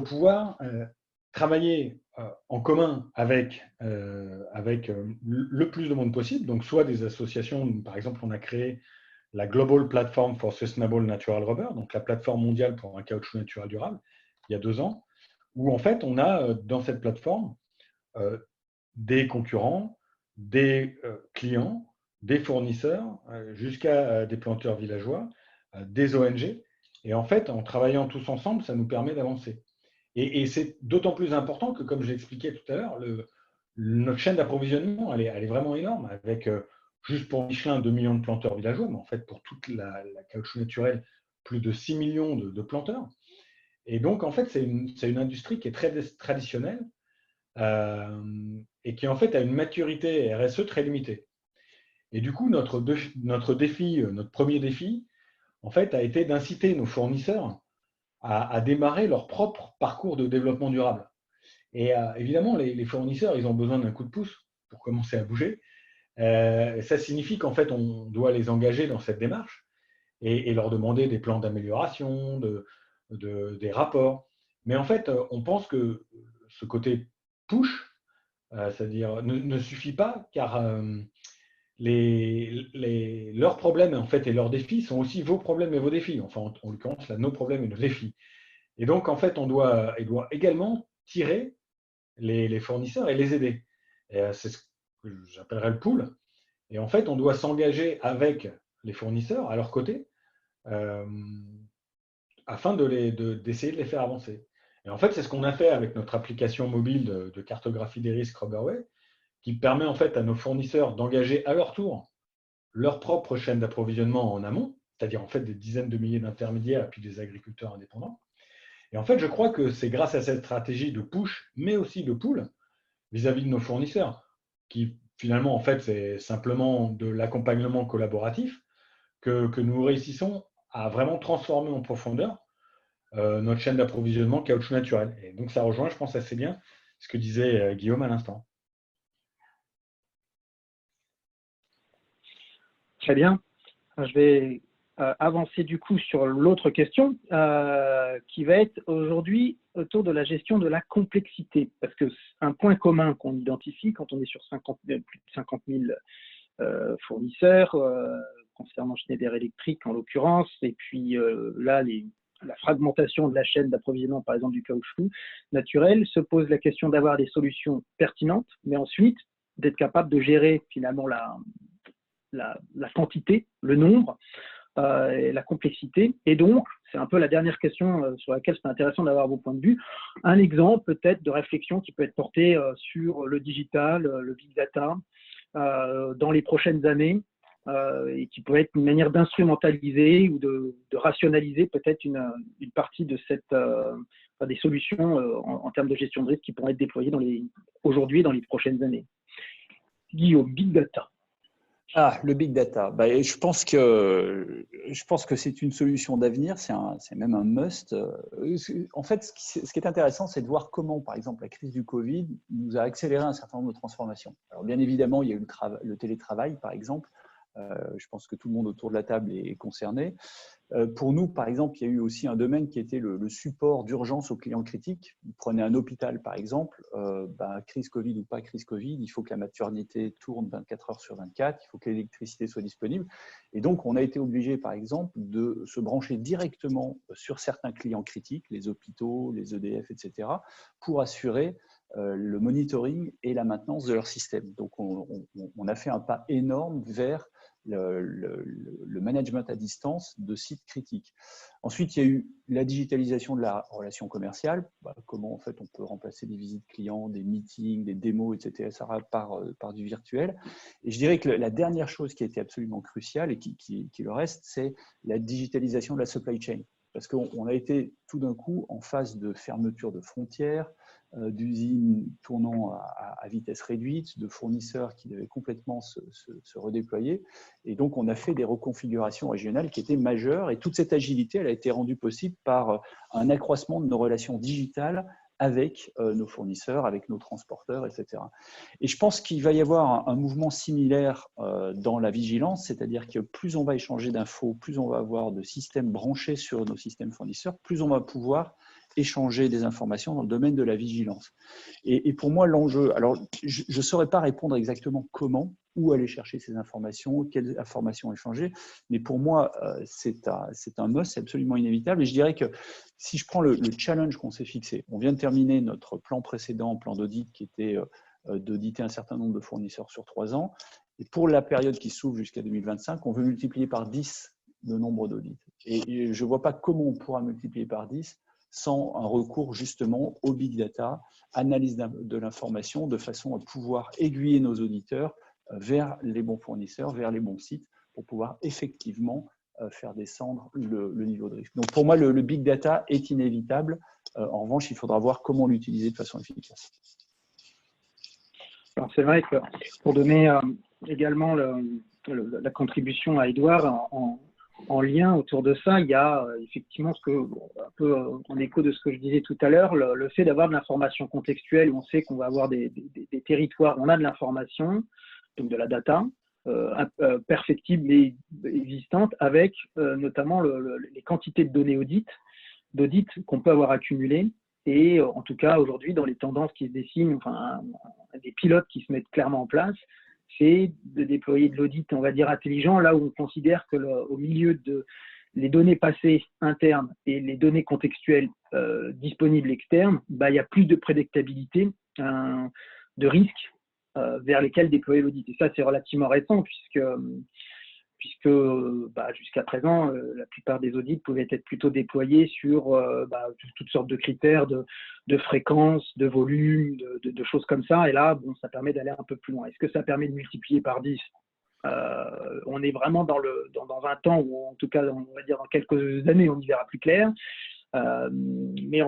pouvoir travailler en commun avec le plus de monde possible, donc soit des associations, par exemple, on a créé la Global Platform for Sustainable Natural Rubber, donc la plateforme mondiale pour un caoutchouc naturel durable, il y a 2 ans, où en fait, on a dans cette plateforme des concurrents, des clients, des fournisseurs, jusqu'à des planteurs villageois, des ONG. Et en fait, en travaillant tous ensemble, ça nous permet d'avancer. Et c'est d'autant plus important que, comme je l'expliquais tout à l'heure, notre chaîne d'approvisionnement, elle est vraiment énorme, avec juste pour Michelin 2 millions de planteurs villageois, mais en fait pour toute la caoutchouc naturelle, plus de 6 millions de planteurs. Et donc, en fait, c'est une industrie qui est très traditionnelle et qui, en fait, a une maturité RSE très limitée. Et du coup, notre défi, notre premier défi, en fait, a été d'inciter nos fournisseurs à démarrer leur propre parcours de développement durable. Et évidemment, les fournisseurs, ils ont besoin d'un coup de pouce pour commencer à bouger. Ça signifie qu'en fait, on doit les engager dans cette démarche et leur demander des plans d'amélioration, des rapports. Mais en fait, on pense que ce côté push, c'est-à-dire ne suffit pas, car leurs problèmes en fait, et leurs défis sont aussi vos problèmes et vos défis. Enfin, en l'occurrence, là, nos problèmes et nos défis. Et donc, en fait, on doit également tirer les fournisseurs et les aider. Et c'est ce que j'appellerais le pool. Et en fait, on doit s'engager avec les fournisseurs à leur côté afin d'essayer de les faire avancer. Et en fait, c'est ce qu'on a fait avec notre application mobile de cartographie des risques Rubberway, qui permet en fait à nos fournisseurs d'engager à leur tour leur propre chaîne d'approvisionnement en amont, c'est-à-dire en fait des dizaines de milliers d'intermédiaires et puis des agriculteurs indépendants. Et en fait, je crois que c'est grâce à cette stratégie de push, mais aussi de pull, vis-à-vis de nos fournisseurs, qui finalement, en fait, c'est simplement de l'accompagnement collaboratif, que nous réussissons à vraiment transformer en profondeur notre chaîne d'approvisionnement caoutchouc naturel. Et donc, ça rejoint, je pense, assez bien ce que disait Guillaume à l'instant. Très bien. Je vais avancer du coup sur l'autre question qui va être aujourd'hui autour de la gestion de la complexité. Parce que un point commun qu'on identifie quand on est sur plus de 50 000 fournisseurs, concernant Schneider Electric en l'occurrence, et puis là, la fragmentation de la chaîne d'approvisionnement, par exemple du caoutchouc naturel, se pose la question d'avoir des solutions pertinentes, mais ensuite d'être capable de gérer finalement la quantité, le nombre, et la complexité. Et donc, c'est un peu la dernière question sur laquelle c'est intéressant d'avoir vos points de vue. Un exemple peut-être de réflexion qui peut être porté sur le digital, le big data, dans les prochaines années, et qui pourrait être une manière d'instrumentaliser ou de rationaliser peut-être une partie de des solutions en termes de gestion de risque qui pourraient être déployées aujourd'hui et dans les prochaines années. Guillaume, big data. Ah, le big data. Je pense que c'est une solution d'avenir, c'est même un must. En fait, ce qui est intéressant, c'est de voir comment, par exemple, la crise du Covid nous a accéléré un certain nombre de transformations. Alors, bien évidemment, il y a eu le télétravail, par exemple. Je pense que tout le monde autour de la table est concerné. Pour nous, par exemple, il y a eu aussi un domaine qui était le support d'urgence aux clients critiques. Vous prenez un hôpital, par exemple, crise Covid ou pas crise Covid, il faut que la maternité tourne 24 heures sur 24, il faut que l'électricité soit disponible. Et donc, on a été obligé, par exemple, de se brancher directement sur certains clients critiques, les hôpitaux, les EDF, etc., pour assurer le monitoring et la maintenance de leur système. Donc, on a fait un pas énorme vers le management à distance de sites critiques. Ensuite, il y a eu la digitalisation de la relation commerciale. Comment en fait on peut remplacer des visites clients, des meetings, des démos, etc. par du virtuel. Et je dirais que la dernière chose qui a été absolument cruciale et qui le reste, c'est la digitalisation de la supply chain. Parce qu'on a été tout d'un coup en phase de fermeture de frontières, d'usines tournant à vitesse réduite, de fournisseurs qui devaient complètement se redéployer. Et donc, on a fait des reconfigurations régionales qui étaient majeures. Et toute cette agilité, elle a été rendue possible par un accroissement de nos relations digitales avec nos fournisseurs, avec nos transporteurs, etc. Et je pense qu'il va y avoir un mouvement similaire dans la vigilance, c'est-à-dire que plus on va échanger d'infos, plus on va avoir de systèmes branchés sur nos systèmes fournisseurs, plus on va pouvoir échanger des informations dans le domaine de la vigilance. Et pour moi, l'enjeu, alors je ne saurais pas répondre exactement comment, où aller chercher ces informations, quelles informations échanger, mais pour moi, c'est un must, c'est absolument inévitable. Et je dirais que si je prends le challenge qu'on s'est fixé, on vient de terminer notre plan précédent, plan d'audit, qui était d'auditer un certain nombre de fournisseurs sur 3 ans. Et pour la période qui s'ouvre jusqu'à 2025, on veut multiplier par 10 le nombre d'audits. Et je ne vois pas comment on pourra multiplier par 10 sans un recours justement au big data, analyse de l'information, de façon à pouvoir aiguiller nos auditeurs vers les bons fournisseurs, vers les bons sites, pour pouvoir effectivement faire descendre le niveau de risque. Donc pour moi, le big data est inévitable. En revanche, il faudra voir comment l'utiliser de façon efficace. Alors c'est vrai que pour donner également la contribution à Edouard en lien autour de ça, il y a effectivement un peu en écho de ce que je disais tout à l'heure, le fait d'avoir de l'information contextuelle, où on sait qu'on va avoir des territoires, on a de l'information, donc de la data, perfectible et existante, avec notamment les quantités de données d'audit qu'on peut avoir accumulées. Et en tout cas, aujourd'hui, dans les tendances qui se dessinent, enfin, des pilotes qui se mettent clairement en place, c'est de déployer de l'audit, on va dire, intelligent, là où on considère que au milieu de les données passées internes et les données contextuelles disponibles externes, il y a plus de prédictabilité, de risques vers lesquels déployer l'audit. Et ça, c'est relativement récent, puisque jusqu'à présent, la plupart des audits pouvaient être plutôt déployés sur toutes sortes de critères de fréquence, de volume, de choses comme ça. Et là, ça permet d'aller un peu plus loin. Est-ce que ça permet de multiplier par 10 ? On est vraiment dans un temps où, en tout cas, on va dire dans quelques années, on y verra plus clair. Mais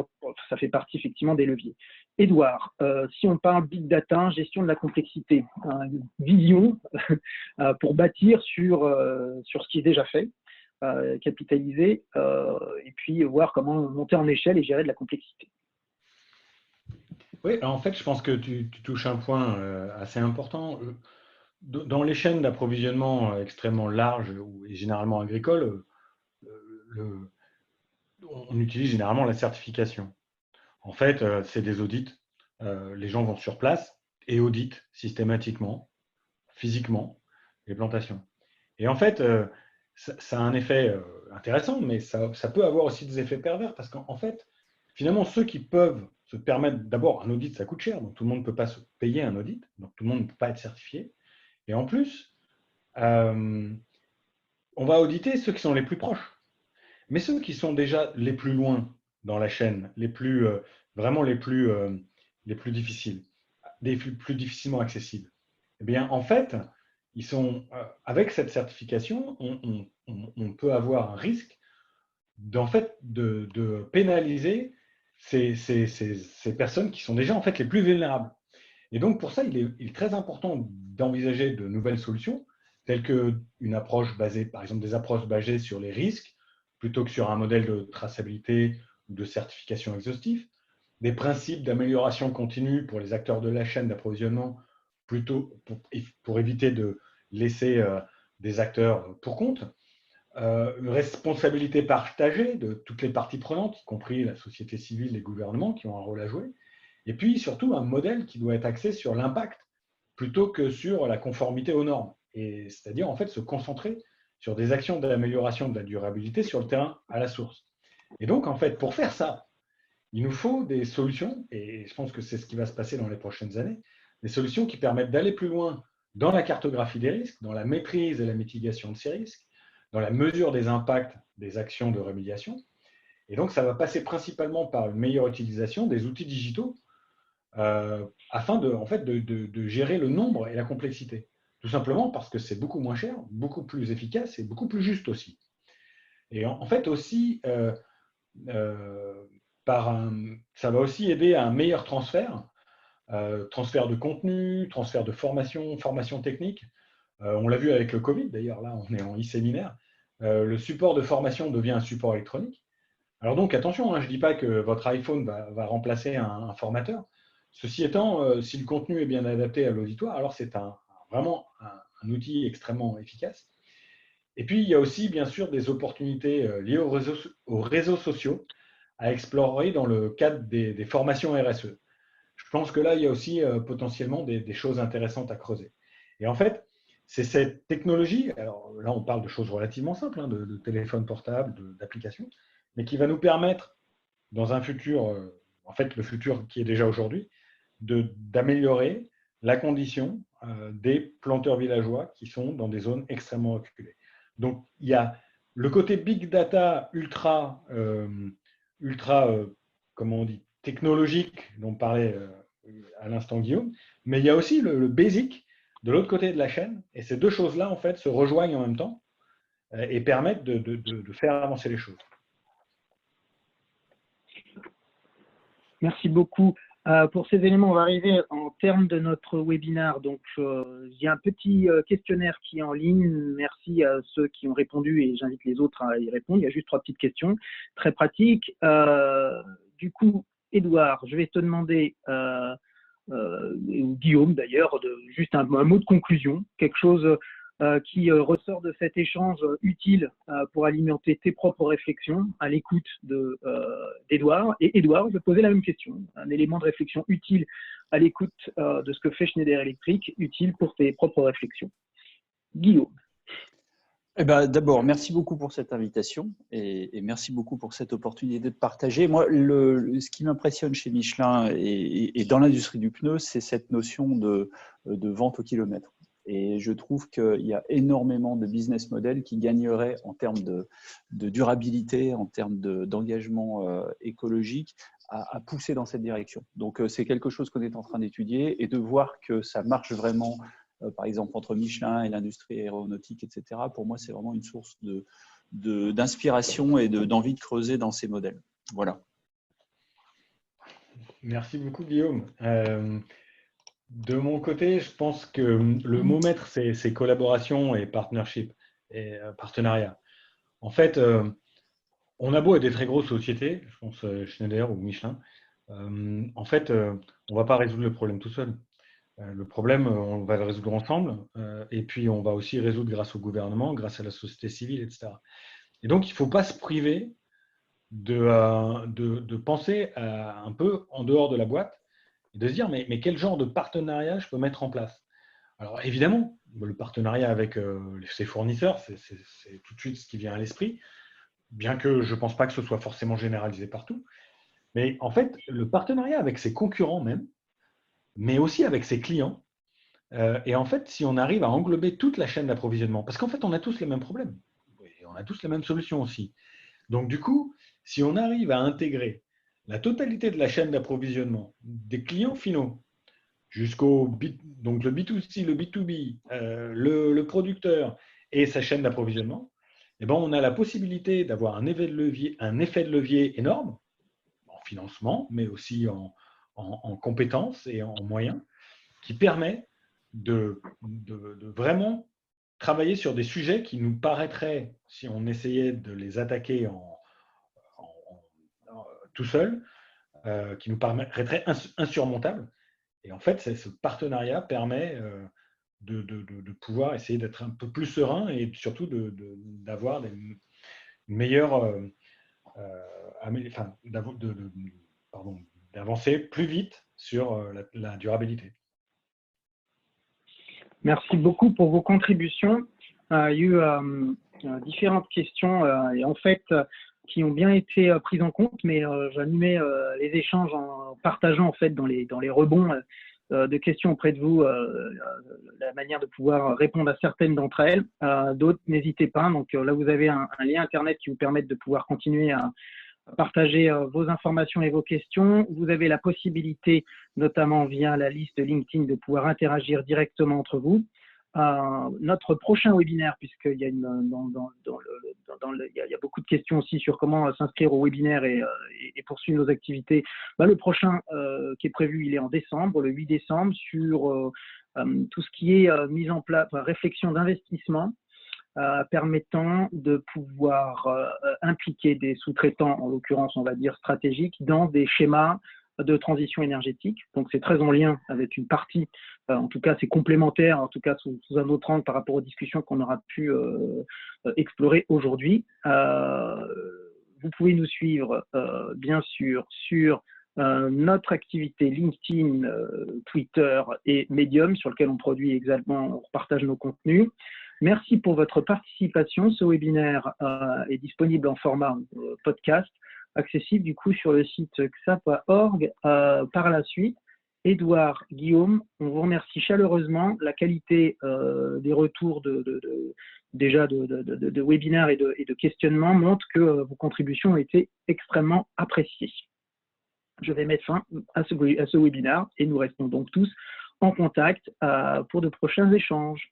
ça fait partie effectivement des leviers. Edouard, si on parle big data, gestion de la complexité, vision pour bâtir sur ce qui est déjà fait, capitaliser et puis voir comment monter en échelle et gérer de la complexité. Oui, alors en fait, je pense que tu touches un point assez important. Dans les chaînes d'approvisionnement extrêmement larges et généralement agricoles, on utilise généralement la certification. En fait, c'est des audits. Les gens vont sur place et auditent systématiquement, physiquement, les plantations. Et en fait, ça a un effet intéressant, mais ça peut avoir aussi des effets pervers parce qu'en fait, finalement, ceux qui peuvent se permettre, d'abord, un audit, ça coûte cher, donc tout le monde ne peut pas se payer un audit, donc tout le monde ne peut pas être certifié. Et en plus, on va auditer ceux qui sont les plus proches. Mais ceux qui sont déjà les plus loin dans la chaîne, vraiment les plus difficiles, les plus difficilement accessibles, eh bien, en fait, ils sont, avec cette certification, on peut avoir un risque de pénaliser ces personnes qui sont déjà en fait les plus vulnérables. Et donc, pour ça, il est très important d'envisager de nouvelles solutions, telles qu'une approche basée, par exemple, des approches basées sur les risques, plutôt que sur un modèle de traçabilité ou de certification exhaustif, des principes d'amélioration continue pour les acteurs de la chaîne d'approvisionnement, plutôt pour éviter de laisser des acteurs pour compte, une responsabilité partagée de toutes les parties prenantes, y compris la société civile, les gouvernements qui ont un rôle à jouer, et puis surtout un modèle qui doit être axé sur l'impact plutôt que sur la conformité aux normes, et c'est-à-dire en fait se concentrer sur des actions d'amélioration de la durabilité sur le terrain à la source. Et donc en fait, pour faire ça, il nous faut des solutions, et je pense que c'est ce qui va se passer dans les prochaines années, des solutions qui permettent d'aller plus loin dans la cartographie des risques, dans la maîtrise et la mitigation de ces risques, dans la mesure des impacts des actions de remédiation. Et donc, ça va passer principalement par une meilleure utilisation des outils digitaux afin de gérer le nombre et la complexité. Tout simplement parce que c'est beaucoup moins cher, beaucoup plus efficace et beaucoup plus juste aussi. Et en fait aussi, ça va aussi aider à un meilleur transfert de contenu, transfert de formation technique. On l'a vu avec le Covid, d'ailleurs, là, on est en e-séminaire. Le support de formation devient un support électronique. Alors donc, attention, je ne dis pas que votre iPhone va remplacer un formateur. Ceci étant, si le contenu est bien adapté à l'auditoire, alors c'est vraiment un outil extrêmement efficace. Et puis, il y a aussi, bien sûr, des opportunités liées aux réseaux sociaux, à explorer dans le cadre des formations RSE. Je pense que là, il y a aussi potentiellement des choses intéressantes à creuser. Et en fait, c'est cette technologie, alors là on parle de choses relativement simples, hein, de téléphone portable, d'applications, mais qui va nous permettre, dans un futur, en fait le futur qui est déjà aujourd'hui, d'améliorer la condition des planteurs villageois qui sont dans des zones extrêmement reculées. Donc il y a le côté big data comment on dit, technologique dont parlait à l'instant Guillaume, mais il y a aussi le basic de l'autre côté de la chaîne, et ces deux choses-là, en fait, se rejoignent en même temps et permettent de faire avancer les choses. Merci beaucoup. Pour ces éléments, on va arriver en termes de notre webinaire. Donc, il y a un petit questionnaire qui est en ligne. Merci à ceux qui ont répondu et j'invite les autres à y répondre. Il y a juste 3 petites questions, très pratiques. Du coup, Édouard, je vais te demander, ou Guillaume d'ailleurs, juste un mot de conclusion, quelque chose qui ressort de cet échange utile pour alimenter tes propres réflexions à l'écoute d'Édouard. Et Édouard, je vais poser la même question, un élément de réflexion utile à l'écoute de ce que fait Schneider Electric, utile pour tes propres réflexions. Guillaume. Eh ben, d'abord, merci beaucoup pour cette invitation et merci beaucoup pour cette opportunité de partager. Moi, ce qui m'impressionne chez Michelin et dans l'industrie du pneu, c'est cette notion de vente au kilomètre. Et je trouve qu'il y a énormément de business models qui gagneraient en termes de durabilité, en termes d'engagement écologique, à pousser dans cette direction. Donc, c'est quelque chose qu'on est en train d'étudier et de voir que ça marche vraiment, par exemple, entre Michelin et l'industrie aéronautique, etc. Pour moi, c'est vraiment une source d'inspiration et d'envie de creuser dans ces modèles. Voilà. Merci beaucoup, Guillaume. De mon côté, je pense que le mot maître, c'est collaboration et partnership et partenariat. En fait, on a beau être des très grosses sociétés, je pense Schneider ou Michelin, en fait, on ne va pas résoudre le problème tout seul. Le problème, on va le résoudre ensemble et puis on va aussi résoudre grâce au gouvernement, grâce à la société civile, etc. Et donc, il ne faut pas se priver de penser un peu en dehors de la boîte et de se dire mais quel genre de partenariat je peux mettre en place. Alors évidemment, le partenariat avec ses fournisseurs, c'est tout de suite ce qui vient à l'esprit, bien que je ne pense pas que ce soit forcément généralisé partout. Mais en fait, le partenariat avec ses concurrents même, mais aussi avec ses clients, et en fait, si on arrive à englober toute la chaîne d'approvisionnement, parce qu'en fait, on a tous les mêmes problèmes, et on a tous les mêmes solutions aussi. Donc du coup, si on arrive à intégrer la totalité de la chaîne d'approvisionnement des clients finaux, donc le B2C, le B2B, le producteur et sa chaîne d'approvisionnement, eh ben, on a la possibilité d'avoir un effet de levier énorme, en financement, mais aussi en compétences et en moyens, qui permet de vraiment travailler sur des sujets qui nous paraîtraient, si on essayait de les attaquer tout seul, qui nous paraîtraient insurmontables. Et en fait, ce partenariat permet de pouvoir essayer d'être un peu plus serein et surtout d'avoir une meilleure, d'avancer plus vite sur la durabilité. Merci beaucoup pour vos contributions. Il y a eu différentes questions et en fait qui ont bien été prises en compte, mais j'animais les échanges en partageant en fait dans les rebonds de questions auprès de vous la manière de pouvoir répondre à certaines d'entre elles. D'autres, n'hésitez pas. Donc là, vous avez un lien internet qui vous permet de pouvoir continuer à partager vos informations et vos questions. Vous avez la possibilité, notamment via la liste LinkedIn, de pouvoir interagir directement entre vous. Notre prochain webinaire, puisqu'il y a, il y a beaucoup de questions aussi sur comment s'inscrire au webinaire et poursuivre nos activités. Le prochain qui est prévu, il est en décembre, le 8 décembre, sur tout ce qui est mise en place, réflexion d'investissement, permettant de pouvoir impliquer des sous-traitants, en l'occurrence, on va dire stratégiques, dans des schémas de transition énergétique. Donc, c'est très en lien avec une partie, en tout cas, c'est complémentaire, en tout cas, sous un autre angle par rapport aux discussions qu'on aura pu explorer aujourd'hui. vous pouvez nous suivre, bien sûr, sur notre activité LinkedIn, Twitter et Medium, sur lequel on produit également, on partage nos contenus. Merci pour votre participation. Ce webinaire est disponible en format podcast, accessible du coup sur le site xap.org par la suite. Édouard, Guillaume, on vous remercie chaleureusement. La qualité des retours déjà de webinaires et de questionnements montre que vos contributions ont été extrêmement appréciées. Je vais mettre fin à ce webinaire et nous restons donc tous en contact pour de prochains échanges.